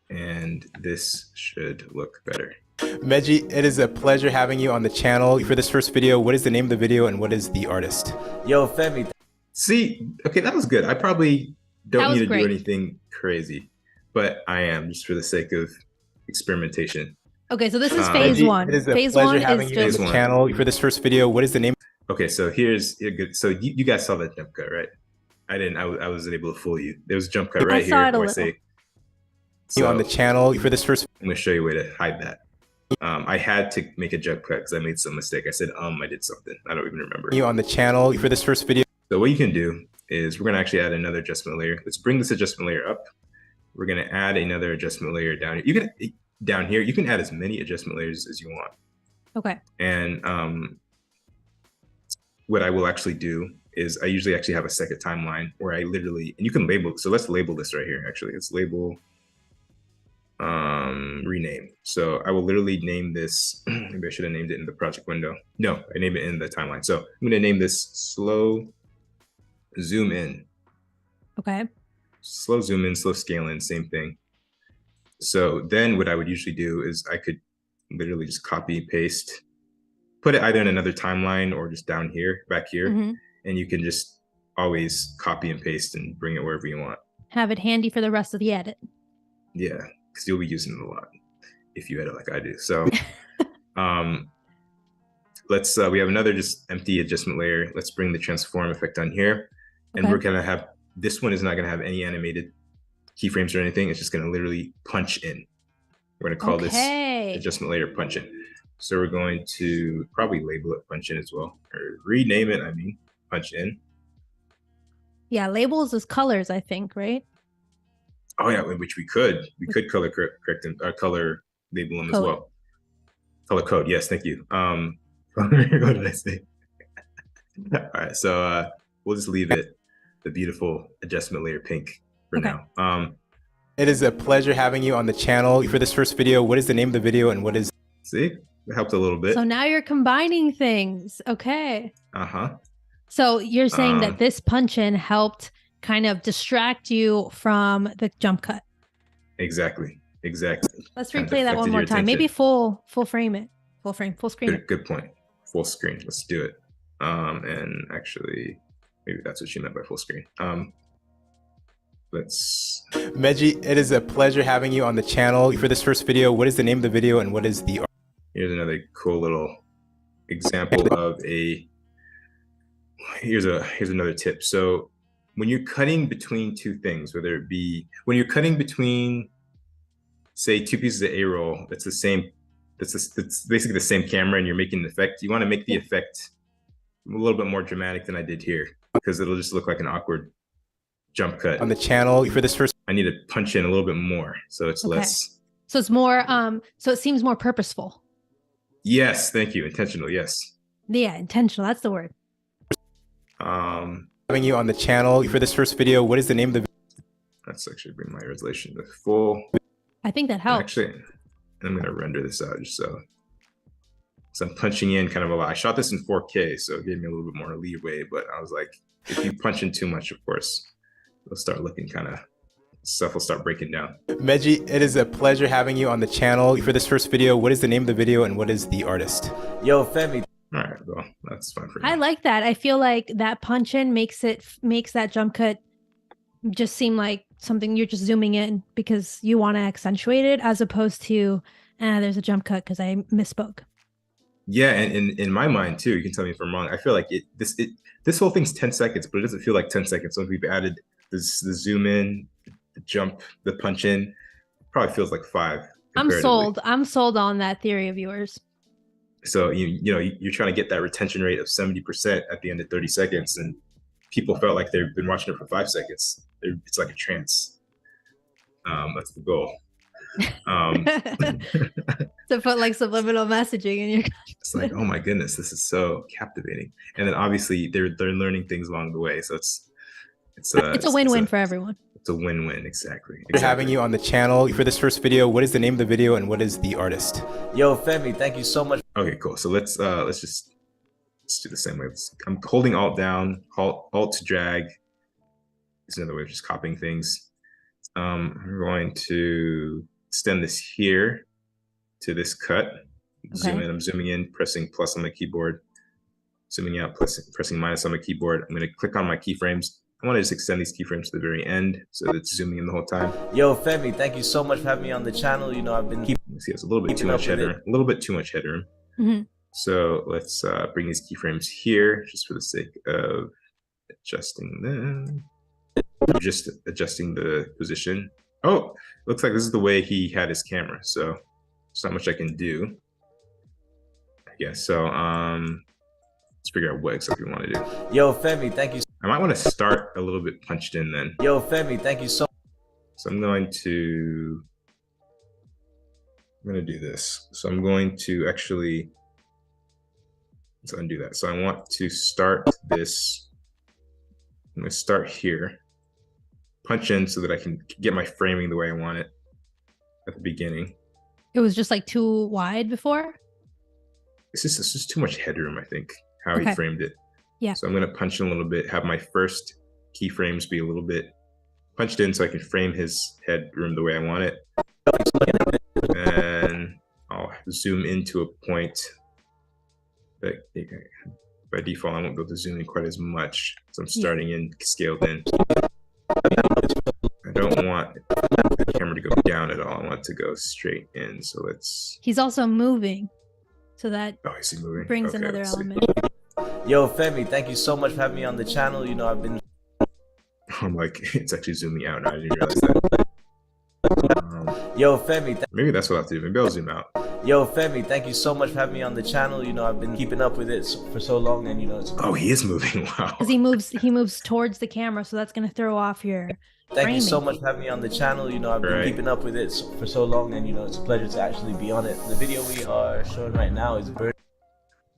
and this should look better. MOGRT, it is a pleasure having you on the channel. For this first video, what is the name of the video and what is the artist? Yo, Femi. See, okay, that was good. I probably don't need to do anything crazy, but I am, just for the sake of experimentation. Okay, so this is phase one. It is a phase pleasure one having is you on the channel. For this first video, what is the name? Okay, so here's good. So you guys saw that jump cut, right? I didn't. I wasn't able to fool you. There was a jump cut right here. I saw it so on the channel for this first. I'm gonna show you a way to hide that. I had to make a jump cut because I made some mistake. I said I did something. I don't even remember. You on the channel for this first video. So what you can do is we're gonna actually add another adjustment layer. Let's bring this adjustment layer up. We're gonna add another adjustment layer down here. You can down here. You can add as many adjustment layers as you want. Okay. And what I will actually do is I usually actually have a second timeline where I literally, and you can label. So let's label this right here. Actually, let's label. Rename. So I will literally name this. Maybe I should have named it in the project window. No, I named it in the timeline. So I'm going to name this slow zoom in. Okay. Slow zoom in, slow scale in, same thing. So then what I would usually do is I could literally just copy paste, put it either in another timeline or just down here, back here, and you can just always copy and paste and bring it wherever you want. Have it handy for the rest of the edit. Yeah, because you'll be using it a lot if you edit like I do. So let's we have another just empty adjustment layer. Let's bring the transform effect on here. And we're gonna have, this one is not gonna have any animated keyframes or anything. It's just gonna literally punch in. We're gonna call this adjustment layer punch in. So we're going to probably label it punch in as well, or rename it, I mean, punch in. Yeah, labels as colors, I think, right? Oh yeah, which we could color correct them, color label them as well. Color code, yes, thank you. What did I say? All right, so we'll just leave it the beautiful adjustment layer pink for now. It is a pleasure having you on the channel. For this first video, what is the name of the video and what is? See, it helped a little bit. So now you're combining things. Okay. Uh-huh. So you're saying that this punch in helped kind of distract you from the jump cut. Exactly. Let's replay that one more time. Maybe full frame it. Full screen it. Good point. Full screen. Let's do it. And actually, maybe that's what you meant by full screen. Let's. MOGRT, it is a pleasure having you on the channel. For this first video, what is the name of the video and what is the? Here's another cool little example of a. Here's another tip. So when you're cutting between two things, whether it be when you're cutting between, say, two pieces of A-roll, that's the same. That's basically the same camera, and you're making an effect. You want to make the effect a little bit more dramatic than I did here, because it'll just look like an awkward jump cut on the channel. For this first, I need to punch in a little bit more, so it's less. So it's more. So it seems more purposeful. Yes, thank you. Intentional. Yes. Yeah, intentional. That's the word. Having you on the channel. For this first video, what is the name of the? Let's actually bring my resolution to full. I think that helps. Actually, I'm going to render this out just so I'm punching in kind of a lot. I shot this in 4K, so it gave me a little bit more leeway, but I was like, if you punch in too much, of course, it'll start looking kind of, stuff will start breaking down. MOGRT, it is a pleasure having you on the channel. For this first video, what is the name of the video and what is the artist? Yo, Femi. All right, well, that's fine for I now. like that. I feel like that punch in makes that jump cut just seem like something you're just zooming in because you want to accentuate it, as opposed to there's a jump cut because I misspoke. Yeah, and in my mind too, you can tell me if I'm wrong. I feel like this whole thing's 10 seconds, but it doesn't feel like 10 seconds. So if we've added the zoom in, the jump, the punch in, probably feels like 5. I'm sold. I'm sold on that theory of yours. So you're trying to get that retention rate of 70% at the end of 30 seconds, and people felt like they've been watching it for 5 seconds. It's like a trance. That's the goal. To put like subliminal messaging in your it's like, oh my goodness, this is so captivating. And then obviously they're learning things along the way, so it's a win-win for everyone. It's a win-win. Exactly. We're having you on the channel for this first video. What is the name of the video and what is the artist? Yo, Femi, thank you so much. Okay, cool. So let's do the same way. I'm holding Alt down, Alt to drag. It's another way of just copying things. I'm going to extend this here to this cut. Zoom in. I'm zooming in, pressing plus on my keyboard. Zooming out, pressing minus on my keyboard. I'm going to click on my keyframes. I want to just extend these keyframes to the very end so that it's zooming in the whole time. Yo, Femi, thank you so much for having me on the channel. I've been see, it's a little bit too much headroom. A little bit too much headroom. Mm-hmm. So let's bring these keyframes here just for the sake of adjusting them. Just adjusting the position. Oh, looks like this is the way he had his camera. So there's not much I can do, I guess. So let's figure out what exactly we want to do. Yo, Femi, thank you. I might want to start a little bit punched in then. Yo, Femi, thank you so much. So I'm going to do this. So I'm going to actually, let's undo that. So I want to start this. I'm going to start here, punch in so that I can get my framing the way I want it at the beginning. It was just like too wide before? It's just too much headroom, I think, how he framed it. Yeah. So I'm going to punch in a little bit, have my first keyframes be a little bit punched in so I can frame his headroom the way I want it. And I'll zoom into a point that by default, I won't be able to zoom in quite as much. So I'm starting in scaled in. I don't want the camera to go down at all. I want it to go straight in. So let's... He's also moving. So that is he moving? Brings another element. Yo, Femi, thank you so much for having me on the channel. I've been... I'm like, it's actually zooming out now. I didn't realize that. Yo, Femi. Maybe that's what I'll have to do. Maybe I'll zoom out. Yo, Femi, thank you so much for having me on the channel. I've been keeping up with it for so long, and it's... Oh, he is moving. Wow. Because he moves towards the camera, so that's going to throw off your Thank you so much for having me on the channel. I've been keeping up with it for so long, and it's a pleasure to actually be on it. The video we are showing right now is Burn.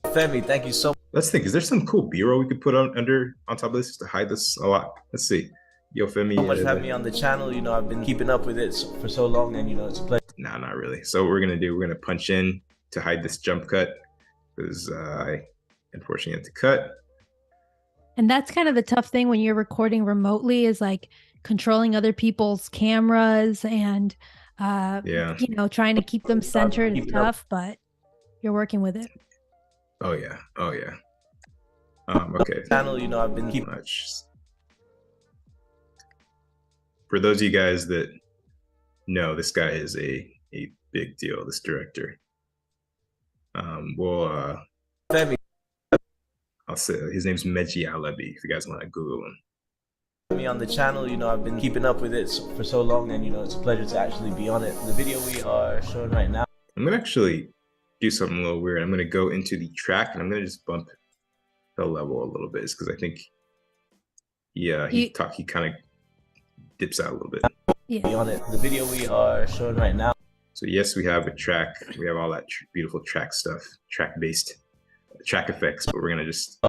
Femi, thank you so much. Let's think. Is there some cool B-roll we could put on top of this just to hide this a lot? Let's see. Yo, Femi. So much for having me on the channel. I've been keeping up with it for so long, and it's a pleasure. Nah, not really. So what we're gonna do, we're gonna punch in to hide this jump cut because I unfortunately had to cut. And that's kind of the tough thing when you're recording remotely, is like controlling other people's cameras and trying to keep them centered is tough, but you're working with it. Oh yeah. Okay. Channel, I've been keeping much. For those of you guys that know, this guy is a big deal, this director. Femi. I'll say his name's Meji Alabi, if you guys want to Google him. Me on the channel, I've been keeping up with it for so long, and it's a pleasure to actually be on it. The video we are showing right now. I'm gonna actually do something a little weird. I'm gonna go into the track and I'm gonna just bump the level a little bit, because I think, he kind of dips out a little bit. Yeah. Be on it. The video we are showing right now. So yes, we have a track. We have all that beautiful track stuff, track-based track effects, but we're gonna just,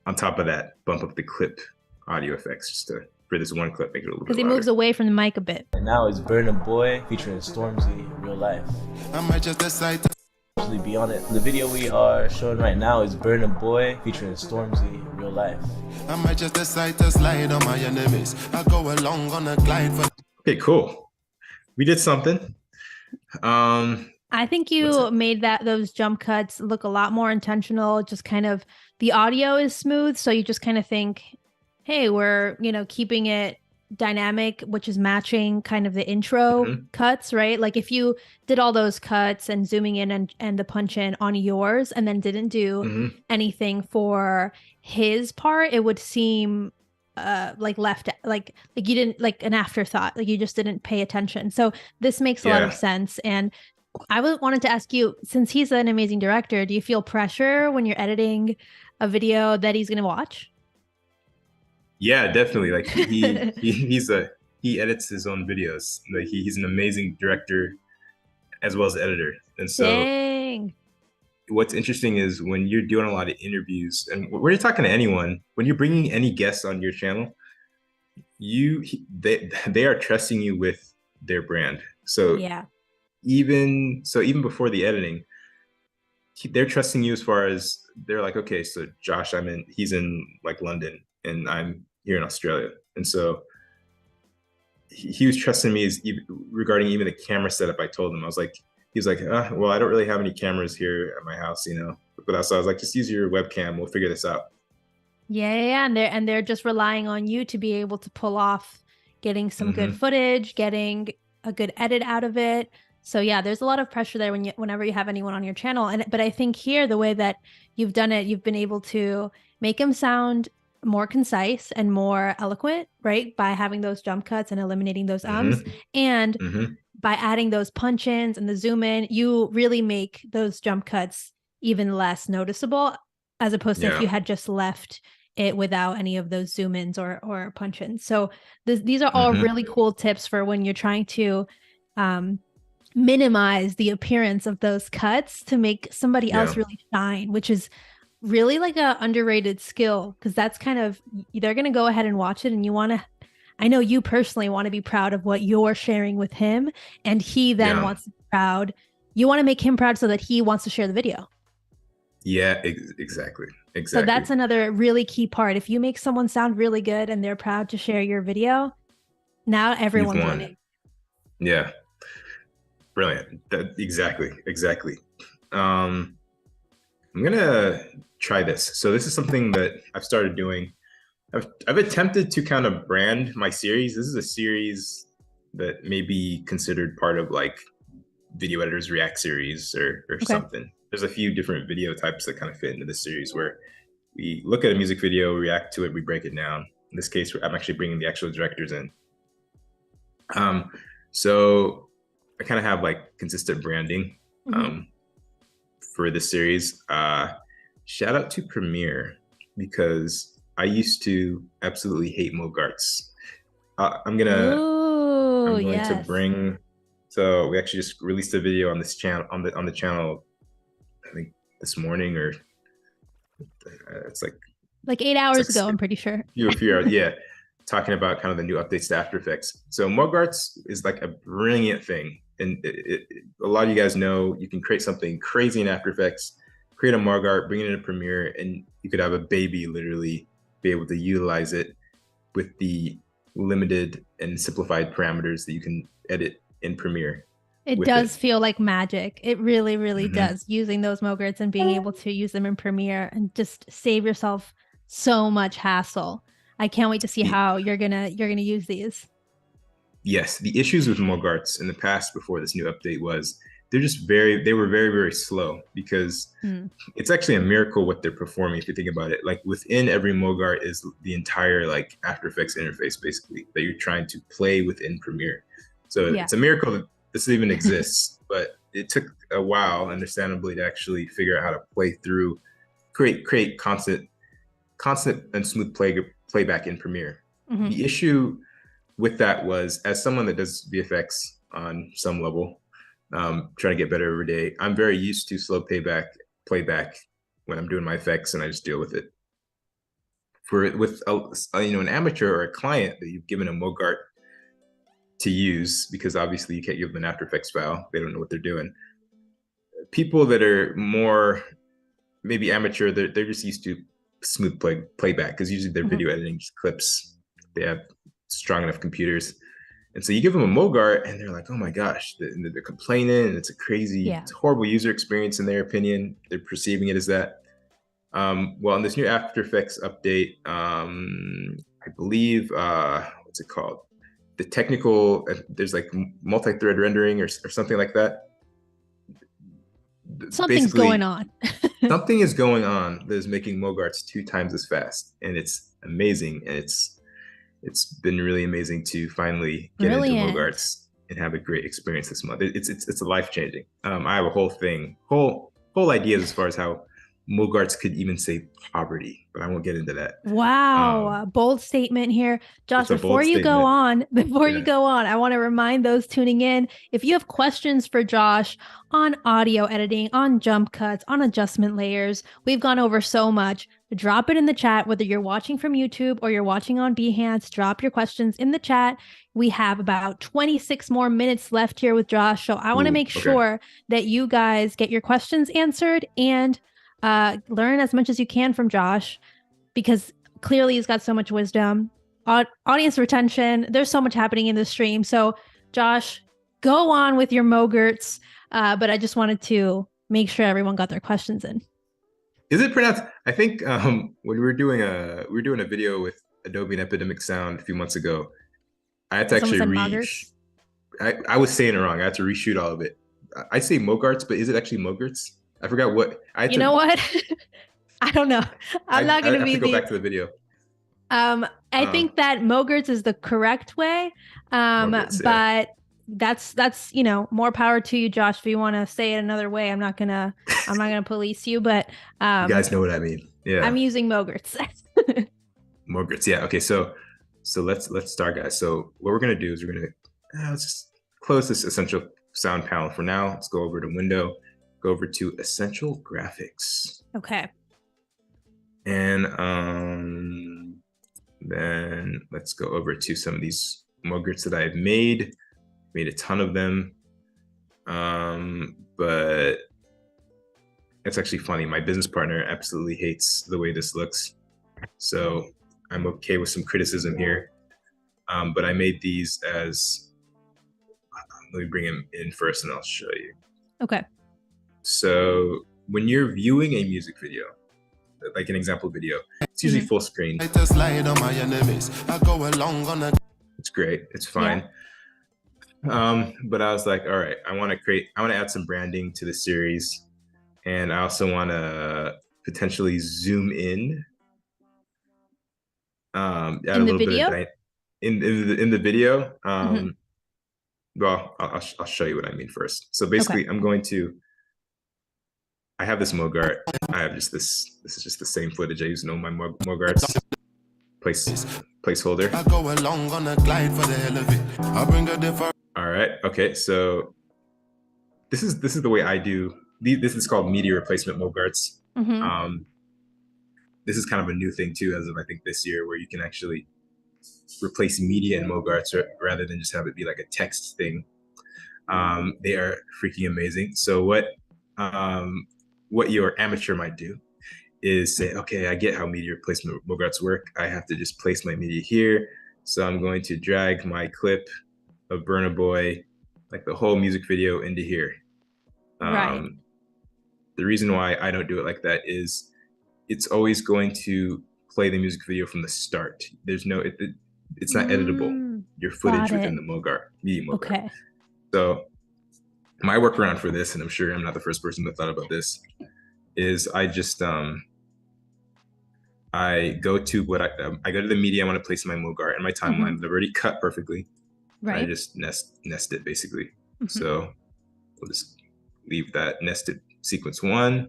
on top of that, bump up the clip audio effects just for this one clip, make it a little bit louder. Because he moves away from the mic a bit. And now is Burn a Boy featuring Stormzy, Real Life. I might just decide to actually be on it. The video we are showing right now is Burn a Boy featuring Stormzy, Real Life. I might just decide to slide on my enemies. I go along on a glide for... Okay, cool. We did something. I think you made those jump cuts look a lot more intentional. Just kind of the audio is smooth, so you just kind of think, hey, we're, keeping it dynamic, which is matching kind of the intro cuts, right? Like if you did all those cuts and zooming in and the punch in on yours and then didn't do anything for his part, it would seem like left, like you didn't, like an afterthought, like you just didn't pay attention. So this makes a lot of sense. And I wanted to ask you, since he's an amazing director, do you feel pressure when you're editing a video that he's going to watch? Yeah, definitely. Like he edits his own videos. Like he's an amazing director as well as editor. And so Dang. What's interesting is when you're doing a lot of interviews and when you're talking to anyone, when you're bringing any guests on your channel, they are trusting you with their brand. So yeah. Even before the editing, they're trusting you as far as they're like, okay, so Josh, he's in like London and I'm here in Australia. And so he was trusting me regarding even the camera setup. I told him, he was like, well, I don't really have any cameras here at my house, but so I was like, just use your webcam. We'll figure this out. Yeah. And they're just relying on you to be able to pull off getting some good footage, getting a good edit out of it. So yeah, there's a lot of pressure there whenever you have anyone on your channel. But I think here, the way that you've done it, you've been able to make him sound more concise and more eloquent, right? By having those jump cuts and eliminating those ums. And by adding those punch ins and the zoom in, you really make those jump cuts even less noticeable, as opposed to if you had just left it without any of those zoom ins or punch ins. So these are all really cool tips for when you're trying to minimize the appearance of those cuts to make somebody else really shine, which is really like a underrated skill, because that's kind of, they're going to go ahead and watch it, and I know you personally want to be proud of what you're sharing with him, and he then wants to be proud. You want to make him proud so that he wants to share the video. Yeah, exactly. So that's another really key part. If you make someone sound really good and they're proud to share your video, now everyone's winning. Yeah. Brilliant. Exactly. I'm gonna try this. So this is something that I've started doing. I've attempted to kind of brand my series. This is a series that may be considered part of like Video Editors React series or something. There's a few different video types that kind of fit into this series where we look at a music video, react to it, we break it down. In this case, I'm actually bringing the actual directors in. So I kind of have like consistent branding for this series. Shout out to Premiere, because I used to absolutely hate MOGRTs. I'm going to bring, so we actually just released a video on this channel, on the channel, I think this morning, or it's like 8 hours ago, I'm pretty sure. A few hours, yeah. Talking about kind of the new updates to After Effects. So MOGRTs is like a brilliant thing. And a lot of you guys know you can create something crazy in After Effects, create a MOGRT, bring it into Premiere, and you could have a baby literally be able to utilize it with the limited and simplified parameters that you can edit in Premiere. It does feel like magic. It really, really does, using those MOGRTs and being able to use them in Premiere and just save yourself so much hassle. I can't wait to see how you're gonna use these. Yes, the issues with MOGRTs in the past before this new update was they were very, very slow, because it's actually a miracle what they're performing if you think about it. Like within every MOGRT is the entire like After Effects interface basically that you're trying to play within Premiere. So it's a miracle that this even exists, but it took a while, understandably, to actually figure out how to play through, create constant and smooth playback in Premiere. The issue with that was, as someone that does VFX on some level, trying to get better every day, I'm very used to slow playback when I'm doing my effects, and I just deal with it. With an amateur or a client that you've given a MOGRT to use, because obviously you can't give them an After Effects file, they don't know what they're doing. People that are more maybe amateur, they're just used to smooth playback, because usually their video editing just clips. They have strong enough computers. And so you give them a MOGRT and they're like, oh my gosh, they're complaining, and it's a crazy, it's a horrible user experience in their opinion. They're perceiving it as that. Well, in this new After Effects update, I believe, what's it called? The technical, there's like multi-thread rendering or something like that. Something's Basically, going on. something is going on that is making MOGRTs 2 times as fast, and it's amazing. And it's been really amazing to finally get into MOGRTs and have a great experience this month. It's a life-changing. I have a whole ideas as far as how MOGRTs could even save poverty, but I won't get into that. Wow, bold statement here. Josh, before you go on, I want to remind those tuning in, if you have questions for Josh on audio editing, on jump cuts, on adjustment layers, we've gone over so much. Drop it in the chat, whether you're watching from YouTube or you're watching on Behance, drop your questions in the chat. We have about 26 more minutes left here with Josh, so I want to make sure that you guys get your questions answered and learn as much as you can from Josh, because clearly he's got so much wisdom, audience retention. There's so much happening in the stream. So Josh, go on with your MOGRTs. But I just wanted to make sure everyone got their questions in. Is it pronounced? I think when we were doing a video with Adobe and Epidemic Sound a few months ago, I had to actually I was saying it wrong. I had to reshoot all of it. I say MOGRTs, but is it actually MOGRTs? I forgot what. You know what? I don't know. I'm not going to be go back to the video. I think that MOGRTs is the correct way. But that's more power to you, Josh. If you want to say it another way, I'm not gonna police you. But you guys know what I mean. Yeah, I'm using MOGRTs. MOGRTs. Yeah. Okay. So let's start, guys. So what we're gonna do is let's just close this essential sound panel for now. Let's go over to Window. Go over to Essential Graphics. Okay. And then let's go over to some of these MOGRTs that I've made a ton of them. But it's actually funny. My business partner absolutely hates the way this looks. So I'm okay with some criticism here. But I made these as, let me bring him in first and I'll show you. Okay. So when you're viewing a music video, like an example video, it's usually full screen. It's great. It's fine. Yeah. But I was like, all right, I want to add some branding to the series. And I also want to potentially zoom in. Add a little bit of in the video. Well, I'll show you what I mean first. So basically, I have this MOGRT. I have just this is just the same footage I use in all my MOGRTs. Placeholder. I go along on a glide for the hell of it. I'll bring a different. All right. Okay. So this is the way I do. This is called media replacement MOGRTs. This is kind of a new thing too, as of I think this year, where you can actually replace media in MOGRTs rather than just have it be like a text thing. They are freaking amazing. So what your amateur might do is say, okay, I get how media replacement MOGRTs work. I have to just place my media here. So I'm going to drag my clip of Burna Boy, like the whole music video, into here. Right. The reason why I don't do it like that is it's always going to play the music video from the start. There's no, it's not editable. Your footage within the MOGRT, media MOGRT. Okay. So my workaround for this, and I'm sure I'm not the first person that thought about this, is I just I go to the media I want to place in my MOGRT and my timeline. They're already cut perfectly. Right. I just nest it basically. So we'll just leave that nested sequence 1,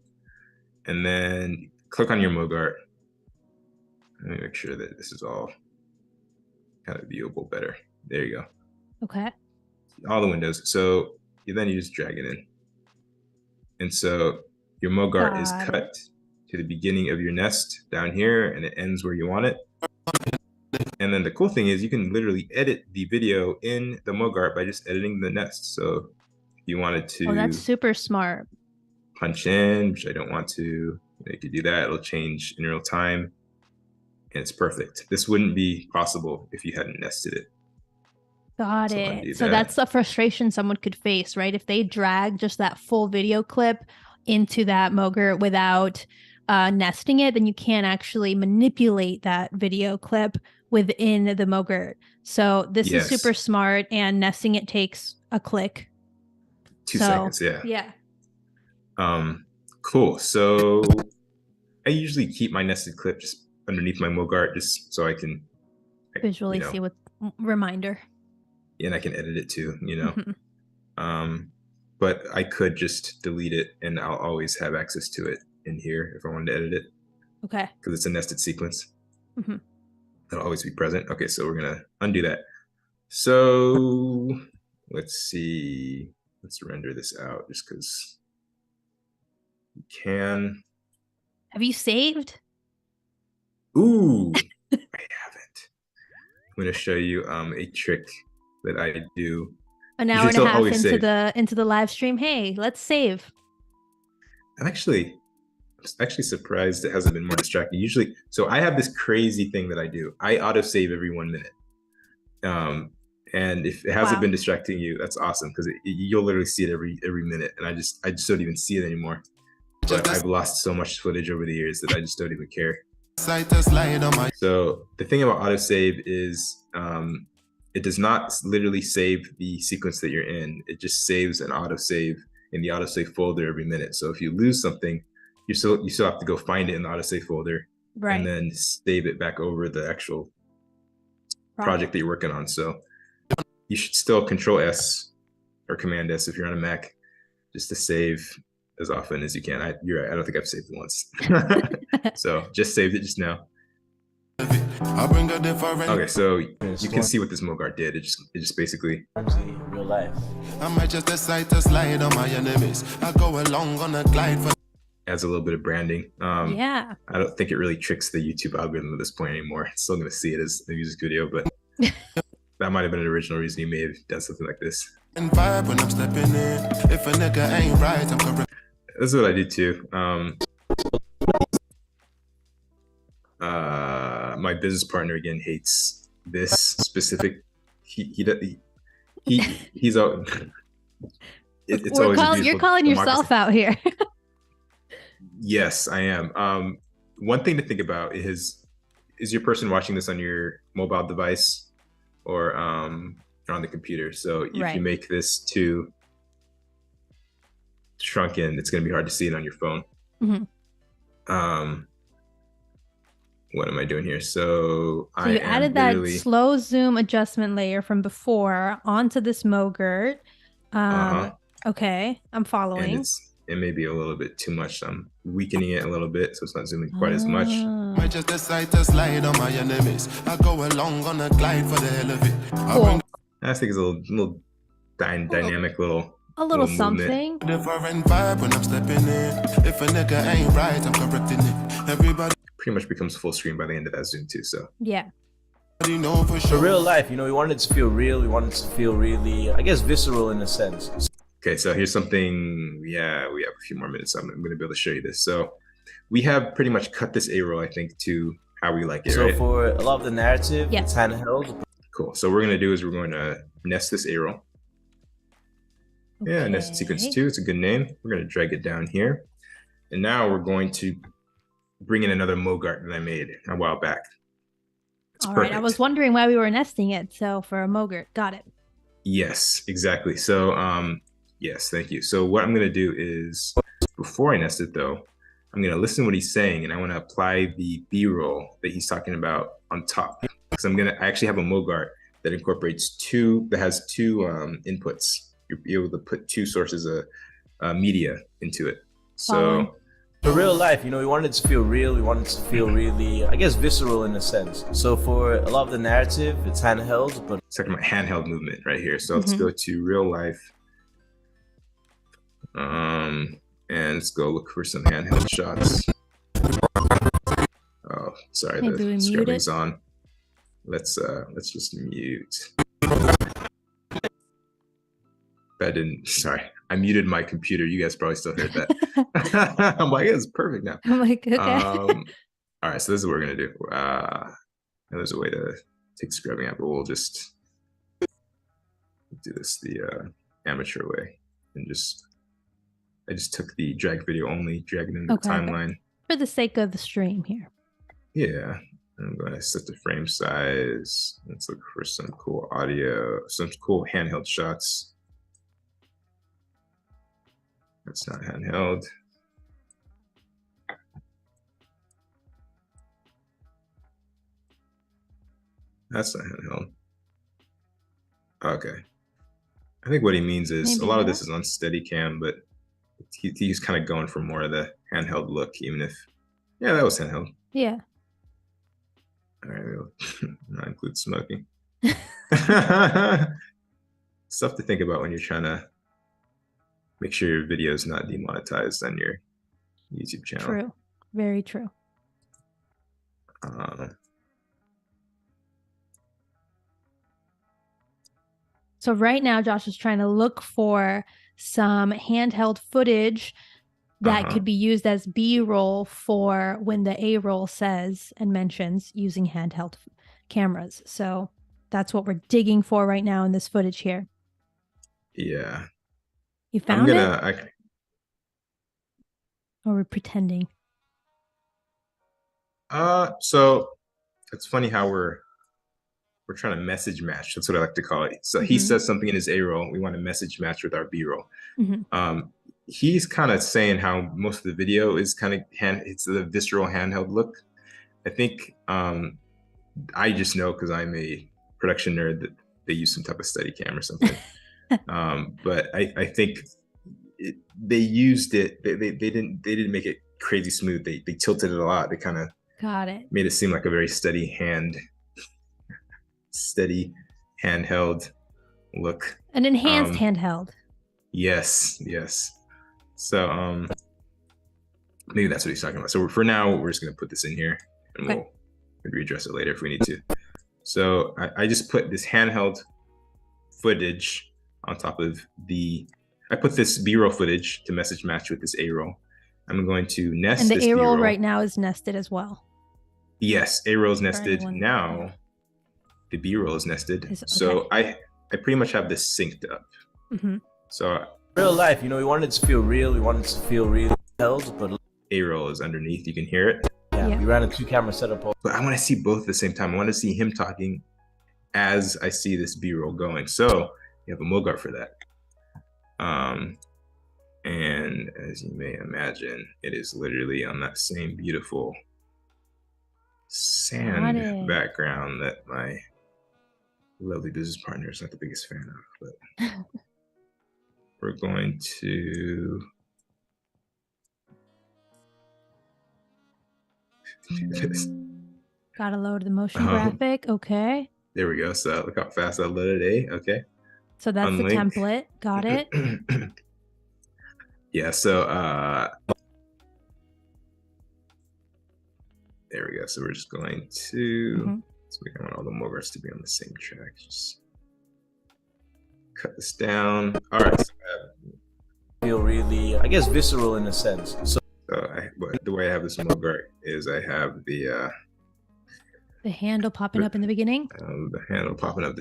and then click on your MOGRT. Let me make sure that this is all kind of viewable better. There you go. Okay. All the windows. So then you just drag it in. And so your MOGRT is cut to the beginning of your nest down here, and it ends where you want it. And then the cool thing is you can literally edit the video in the MOGRT by just editing the nest. So if you wanted to... Oh, that's super smart. Punch in, which I don't want to. You could do that. It'll change in real time. And it's perfect. This wouldn't be possible if you hadn't nested it. Got So it. undo So that. that's a frustration someone could face, right? If they drag just that full video clip into that MOGRT without nesting it, then you can't actually manipulate that video clip within the MOGRT. So this is super smart, and nesting it takes a click. 2 seconds, yeah. Yeah. Cool. So I usually keep my nested clip just underneath my MOGRT just so I can Visually see what reminder. And I can edit it too, Mm-hmm. But I could just delete it and I'll always have access to it in here if I wanted to edit it. Okay. Because it's a nested sequence. Mm-hmm. It'll always be present. Okay, so we're gonna undo that. So let's see. Let's render this out just because we can. Have you saved? Ooh, I haven't. I'm gonna show you a trick that I do. An hour and a half into the live stream. Hey, let's save. I'm actually surprised it hasn't been more distracting. Usually, so I have this crazy thing that I do. I autosave every 1 minute. And if it hasn't been distracting you, that's awesome because you'll literally see it every minute. And I just don't even see it anymore. But I've lost so much footage over the years that I just don't even care. So the thing about autosave is it does not literally save the sequence that you're in. It just saves an autosave in the autosave folder every minute. So if you lose something, you still have to go find it in the autosave folder, right, and then save it back over the actual project that you're working on. So you should still Control S or Command S if you're on a Mac, just to save as often as you can. You're right. I don't think I've saved it once. So just saved it just now. Okay, so you can see what this MOGRT did. It just basically real life. I might just decide to slide on my enemies. I go along on a glide for adds a little bit of branding. Yeah. I don't think it really tricks the YouTube algorithm at this point anymore. It's still gonna see it as a music video, but that might have been an original reason you may have done something like this. and vibe when I'm stepping in. If a nigga ain't right, I'm correct. This is what I do too. My business partner again hates this specific. He's out. It's always you're calling yourself out here. Yes, I am. One thing to think about is your person watching this on your mobile device or on the computer. So if you make this too shrunken, it's going to be hard to see it on your phone. Mm-hmm. What am I doing here? So you added that slow zoom adjustment layer from before onto this MOGRT. Okay, I'm following. And it may be a little bit too much. I'm weakening it a little bit, so it's not zooming quite as much. I just decide to slide on my enemies. I go along on a glide for the hell of it. Cool. I think it's a little dynamic little. A little something. Different vibe when I'm stepping in. If a nigga ain't right, I'm correcting it. Everybody pretty much becomes full screen by the end of that zoom too. So yeah. Know for sure. For real life, we wanted it to feel real. We wanted it to feel really, I guess, visceral in a sense. Okay, so here's something. Yeah, we have a few more minutes. So I'm going to be able to show you this. So we have pretty much cut this A roll, I think, to how we like it. So right? for a lot of the narrative, it's handheld. Cool. So what we're going to do is we're going to nest this A roll. Okay. Yeah, nested sequence 2. It's a good name. We're going to drag it down here. And now we're going to bring in another MOGRT that I made a while back. It's all perfect. Right. I was wondering why we were nesting it. So for a MOGRT, got it. Yes, exactly. So yes, thank you. So what I'm going to do is, before I nest it though, I'm going to listen to what he's saying and I want to apply the B-roll that he's talking about on top. Because I actually have a MOGRT that incorporates that has two inputs. You'll be able to put 2 sources of media into it. So for real life, we wanted it to feel real. We wanted it to feel really, I guess, visceral in a sense. So for a lot of the narrative, it's handheld, but it's talking about handheld movement right here. So let's go to real life. And let's go look for some handheld shots. Oh, sorry, the scrubbing's on. Let's just mute. That didn't. Sorry, I muted my computer. You guys probably still heard that. I'm like, it's perfect now. I'm like, okay. All right, so this is what we're gonna do. There's a way to take scrubbing out, but we'll just do this the amateur way, and I just took the drag video only, dragging in the timeline. For the sake of the stream here. Yeah. I'm going to set the frame size. Let's look for some cool audio, some cool handheld shots. That's not handheld. That's not handheld. Okay. I think what he means is maybe a lot of this is on Steadicam, but he's kind of going for more of the handheld look, even if, yeah, that was handheld. Yeah. All right, we'll not include smoking. Stuff to think about when you're trying to make sure your video is not demonetized on your YouTube channel. True. Very true. So right now, Josh is trying to look for some handheld footage that could be used as B-roll for when the A-roll says and mentions using handheld cameras. So that's what we're digging for right now in this footage here. Yeah. You found it? Or we're pretending? So it's funny how we're trying to message match. That's what I like to call it. So he says something in his A-roll. We want to message match with our B-roll. He's kind of saying how most of the video is kind of it's the visceral handheld look. I think I just know because I'm a production nerd that they use some type of Steadicam or something. But I think they used it. They didn't make it crazy smooth. They tilted it a lot. They kind of made it seem like a very steady handheld look. An enhanced handheld. Yes. So maybe that's what he's talking about. So for now, we're just gonna put this in here, and we'll readdress it later if we need to. So I just put this handheld footage on top of I put this B-roll footage to message match with this A-roll. I'm going to nest this And the A-roll B-roll right now is nested as well. Yes, A-roll is nested. Now the B-roll is nested. So I pretty much have this synced up. So real life, we wanted it to feel real. We wanted it to feel real held, but A-roll is underneath. You can hear it. Yeah, we ran a 2-camera setup. But I want to see both at the same time. I want to see him talking as I see this B-roll going. So you have a MOGRT for that. And as you may imagine, it is literally on that same beautiful sand background that my lovely business partner is not the biggest fan of, but we're going to Gotta load the motion graphic. Okay. There we go. So look how fast I loaded it. Okay. So that's the template. Got it. Yeah. So there we go. So we're just going to so we want all the MOGRTs to be on the same track. Just cut this down. All right. So feel really, I guess, visceral in a sense. So the way I have this MOGRT is I have the handle popping up in the beginning. The handle popping up.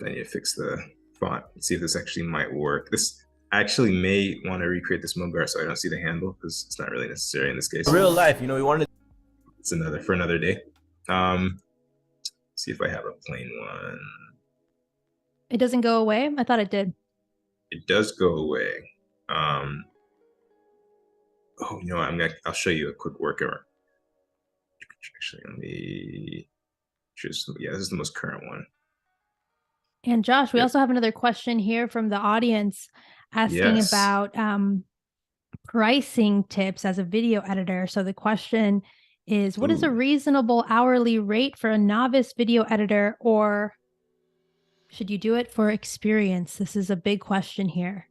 I need to fix the font and see if this actually might work. This I actually may want to recreate this MOGRT so I don't see the handle because it's not really necessary in this case. Real life, we wanted. It's for another day. See if I have a plain one. It doesn't go away? I thought it did. It does go away. Oh, you know what? I'll show you a quick workaround. Actually, let me choose. Yeah, this is the most current one. And Josh, we also have another question here from the audience asking about pricing tips as a video editor. So the question is, what is a reasonable hourly rate for a novice video editor, or should you do it for experience? This is a big question here.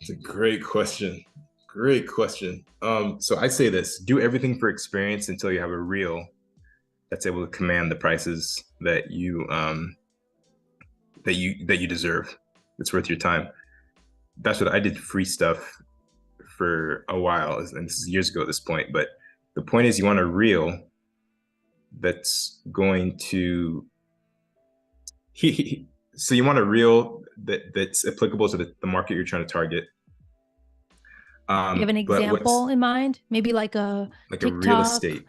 It's a great question. Great question. So I say this: do everything for experience until you have a reel that's able to command the prices that you deserve. It's worth your time. That's what I did. Free stuff for a while, and this is years ago at this point. But the point is, you want a reel that's going to. So you want a reel that's applicable to the market you're trying to target. You have an example in mind? Maybe like a TikTok, a real estate.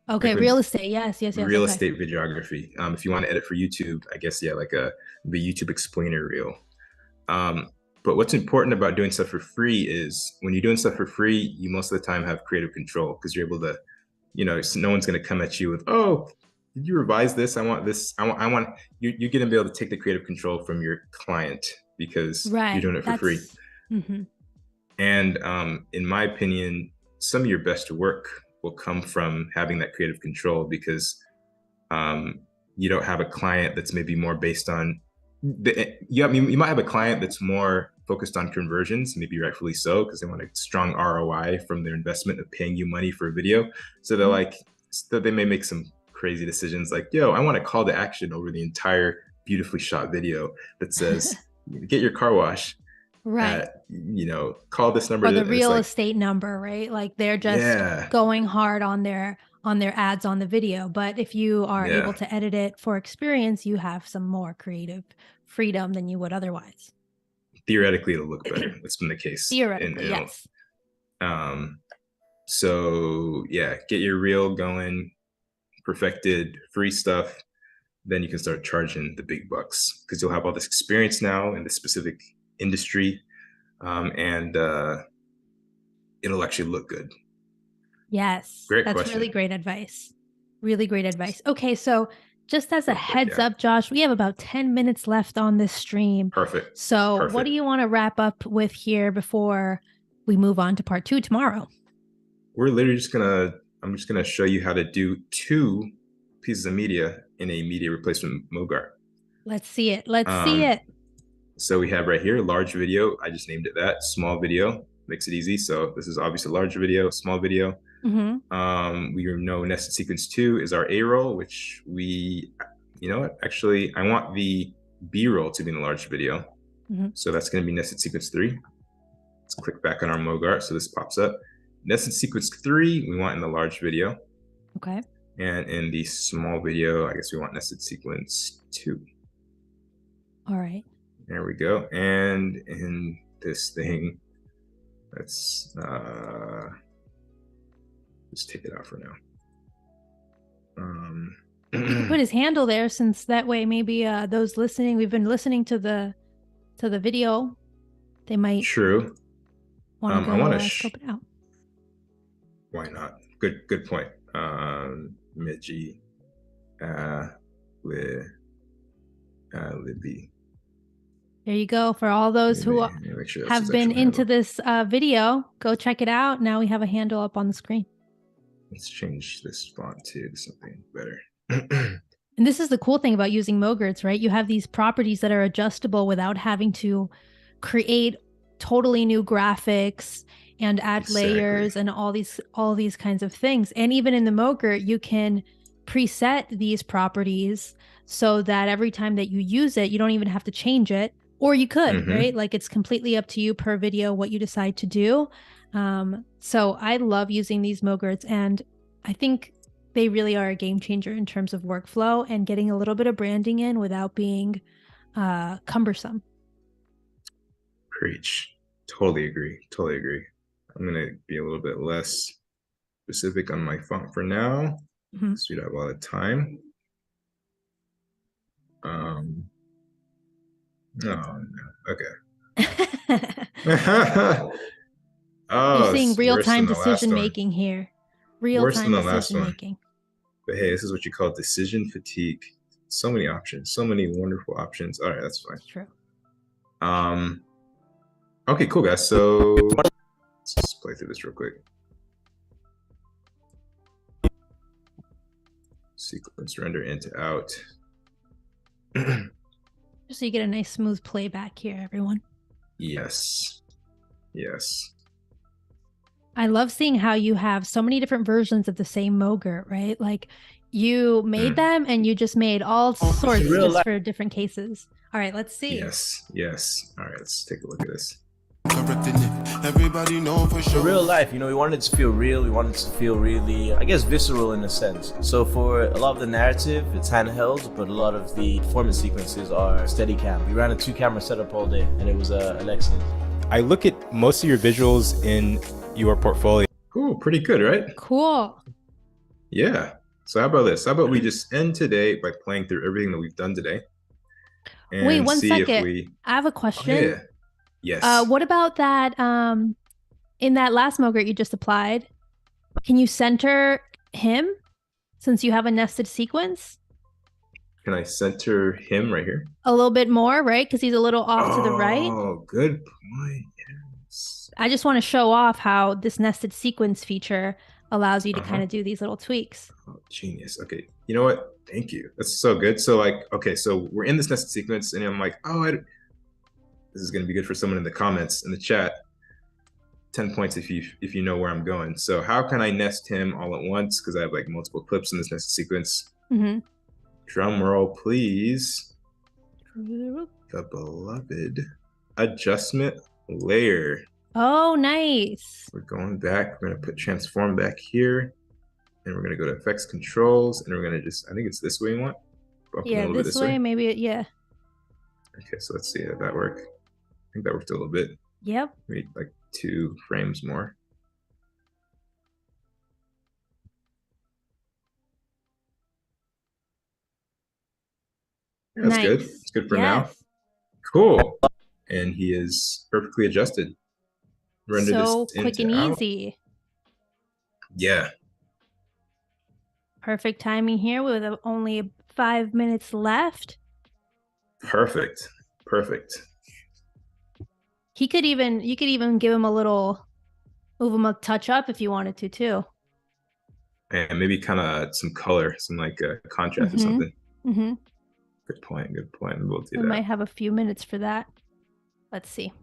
Okay, like real estate. Yes. Real estate videography. If you want to edit for YouTube, I guess, yeah, like the YouTube explainer reel. But what's important about doing stuff for free is when you're doing stuff for free, you most of the time have creative control because you're able to, no one's going to come at you with, oh, did you revise this? I want this. I want you're going to be able to take the creative control from your client because you're doing it for free. Mm-hmm. And in my opinion, some of your best work will come from having that creative control because you don't have a client that's maybe more based on you might have a client that's more focused on conversions, maybe rightfully so, because they want a strong ROI from their investment of paying you money for a video. So they're like, so they may make some crazy decisions like, yo, I want a call to action over the entire beautifully shot video that says, get your car wash. Right. Call this number. Or the real estate number, right? Like they're just going hard on their ads on the video. But if you are able to edit it for experience, you have some more creative freedom than you would otherwise. Theoretically, it'll look better. That's been the case. Theoretically, yes. So yeah, get your reel going, perfected, free stuff. Then you can start charging the big bucks because you'll have all this experience now in the specific industry, and it'll actually look good. Yes, that's question. Really great advice. Really great advice. Okay, so just as a heads up, Josh, we have about 10 minutes left on this stream. Perfect. So what do you want to wrap up with here before we move on to part 2 tomorrow? We're literally I'm just gonna show you how to do 2 pieces of media in a media replacement MOGRT. Let's see it. Let's see it. So we have right here, large video. I just named it that. Small video makes it easy. So this is obviously large video, small video. Mm-hmm. We know nested sequence 2 is our A roll, which we, actually, I want the B roll to be in the large video. Mm-hmm. So that's going to be nested sequence 3. Let's click back on our MOGRT. So this pops up. Nested sequence 3, we want in the large video. Okay. And in the small video, I guess we want nested sequence 2. All right. There we go. And in this thing, let's just take it out for now. You can put his handle there, since that way maybe those listening, we've been listening to the video, they might want to scope it out. Why not? Good point. Midgie, Libby. There you go. For all those who have been into this video, go check it out. Now we have a handle up on the screen. Let's change this font to something better. And this is the cool thing about using MOGRTs, right? You have these properties that are adjustable without having to create totally new graphics and add layers and all these kinds of things. And even in the MOGRT, you can preset these properties so that every time that you use it, you don't even have to change it. Or you could, right? Like it's completely up to you per video what you decide to do. So I love using these MOGRTs, and I think they really are a game changer in terms of workflow and getting a little bit of branding in without being cumbersome. Preach. Totally agree. I'm going to be a little bit less specific on my font for now. So we don't have a lot of time. No. Okay. You're seeing real-time decision making here. Real-time decision making. But hey, this is what you call decision fatigue. So many options, so many wonderful options. All right, that's fine. That's true. Okay, cool, guys. So let's just play through this real quick. Sequence render into out. Just so you get a nice smooth playback here, everyone. Yes. I love seeing how you have so many different versions of the same MOGRT, right? Like you made them and you just made all sorts just for different cases. All right, let's see. Yes. All right, let's take a look at this. correcting it. Everybody know for For sure. real life, you know, we wanted it to feel real, we wanted it to feel really, I guess, visceral in a sense. So for a lot of the narrative, it's handheld, but a lot of the performance sequences are steady cam. We ran a 2-camera setup all day, and it was an excellent. I look at most of your visuals in your portfolio. Cool, pretty good, right? Cool. Yeah. So how about this? How about we just end today by playing through everything that we've done today? And Wait, one see second. if we... I have a Oh, question. yeah. Yes. What about that in that last MOGRT you just applied? Can you center him since you have a nested sequence? Can I center him right here? A little bit more, right? Because he's a little off to the right. Oh, good point. Yes. I just want to show off how this nested sequence feature allows you to kind of do these little tweaks. Oh, genius. Okay. You know what? Thank you. That's so good. So like, okay, so we're in this nested sequence and I'm like, oh, this is going to be good for someone in the comments, in the chat. 10 points if you know where I'm going. So how can I nest him all at once? Because I have like multiple clips in this nested sequence. Drum roll, please. The beloved adjustment layer. Oh, nice. We're going back. We're going to put transform back here. And we're going to go to effects controls. And we're going to just, I think it's this way you want. Yeah, this way, maybe, yeah. Okay, so let's see how that works. I think that worked a little bit. Yep. Maybe like 2 frames more. Yeah, that's Nice. good. It's good for now. Cool. And he is perfectly adjusted. Render So this quick into and out. easy. Yeah. Perfect timing here with only 5 minutes left. Perfect. Perfect. You could even give him a little, move him a touch up if you wanted to too. And maybe kind of some color, some like contrast or something. Good point. Good point. We'll do We that. might have a few minutes for that. Let's see.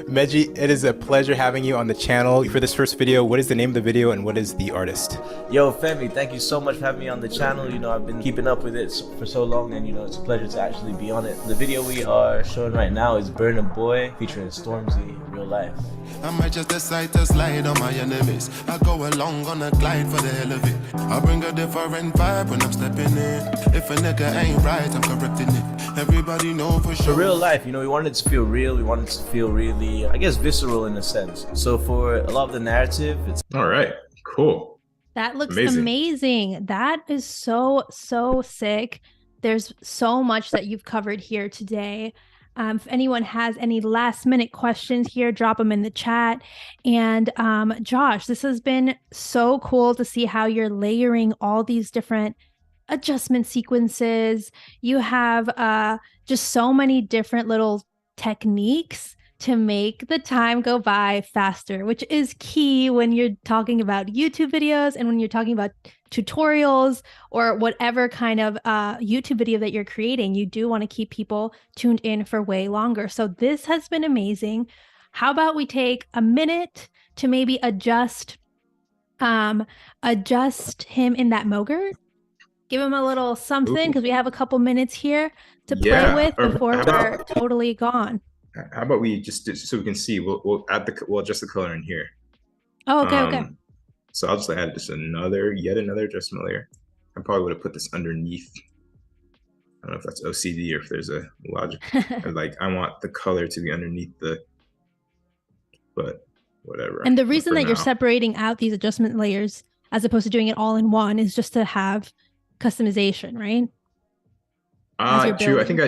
Meji, it is a pleasure having you on the channel. For this first video, what is the name of the video and what is the artist? Yo, Femi, thank you so much for having me on the channel. You know, I've been keeping up with it for so long, and you know, it's a pleasure to actually be on it. The video we are showing right now is Burn a Boy, featuring Stormzy, real life. I might just decide to slide on my enemies. I go along on a glide for the hell of it. I bring a different vibe when I'm stepping in. If a nigga ain't right, I'm correcting it. Everybody know for sure. For real life, you know, we wanted it to feel real. We wanted it to feel really, I guess, visceral in a sense. So for a lot of the narrative, it's... All right. Cool. That looks amazing. That is so sick. There's so much that you've covered here today. If anyone has any last minute questions here, drop them in the chat. And Josh, this has been so cool to see how you're layering all these different adjustment sequences. You have just so many different little techniques to make the time go by faster, which is key when you're talking about YouTube videos and when you're talking about tutorials or whatever kind of YouTube video that you're creating. You do want to keep people tuned in for way longer. So this has been amazing. How about we take a minute to maybe adjust him in that MOGRT? Give him a little something because we have a couple minutes here to play with before we're totally gone. How about we just do, so we can see? We'll adjust the color in here. Oh, okay. So I'll just add just yet another adjustment layer. I probably would have put this underneath. I don't know if that's OCD or if there's a logic. Like I want the color to be underneath but whatever. And the reason that you're separating out these adjustment layers as opposed to doing it all in one is just to have customization, right? True. I think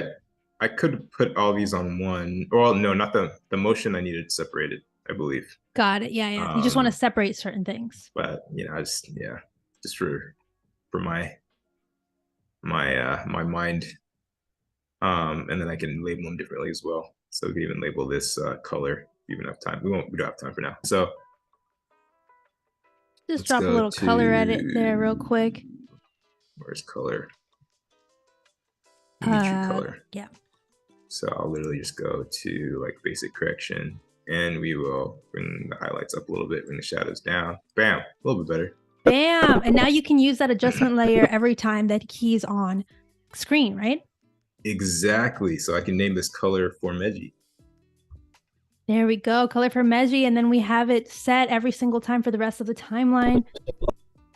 I could put all these on one. Well, no, not the motion. I needed separated, I believe. Got it. Yeah. You just want to separate certain things. But you know, just for my mind. And then I can label them differently as well. So we can even label this color. If you even have time. We don't have time for now. So just drop a little color edit there real quick. Where's color? Color. Yeah. So I'll literally just go to like basic correction and we will bring the highlights up a little bit, bring the shadows down. Bam, a little bit better. Bam. And now you can use that adjustment layer every time that he's on screen, right? Exactly. So I can name this color for Meji. There we go. Color for Meji. And then we have it set every single time for the rest of the timeline.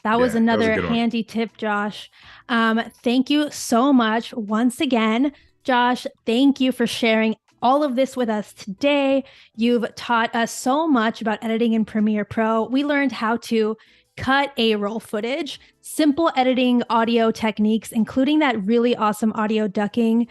That was another handy tip, Josh. Thank you so much once again, Josh. Thank you for sharing all of this with us today. You've taught us so much about editing in Premiere Pro. We learned how to cut A-roll footage, simple editing audio techniques, including that really awesome audio ducking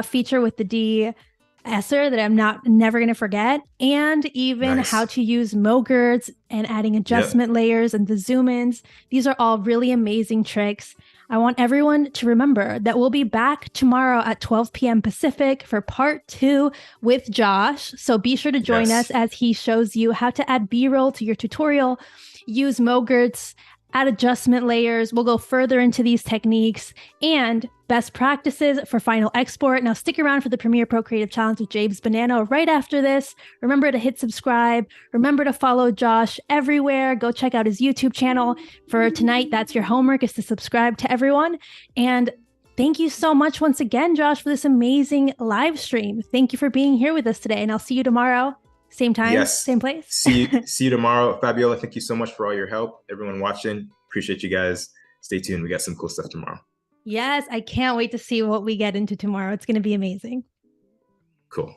feature with the de-esser that I'm never going to forget, and even how to use MOGRTs and adding adjustment layers and the zoom-ins. These are all really amazing tricks. I want everyone to remember that we'll be back tomorrow at 12 p.m. Pacific for part 2 with Josh. So be sure to join us as he shows you how to add B-roll to your tutorial, use MOGRTs, add adjustment layers. We'll go further into these techniques and best practices for final export. Now stick around for the Premiere Pro Creative Challenge with James Bonanno right after this. Remember to hit subscribe. Remember to follow Josh everywhere. Go check out his YouTube channel. For tonight, that's your homework, is to subscribe to everyone. And thank you so much once again, Josh, for this amazing live stream. Thank you for being here with us today, and I'll see you tomorrow. Same time, same place. See you tomorrow. Fabiola, thank you so much for all your help. Everyone watching, appreciate you guys. Stay tuned. We got some cool stuff tomorrow. Yes, I can't wait to see what we get into tomorrow. It's going to be amazing. Cool.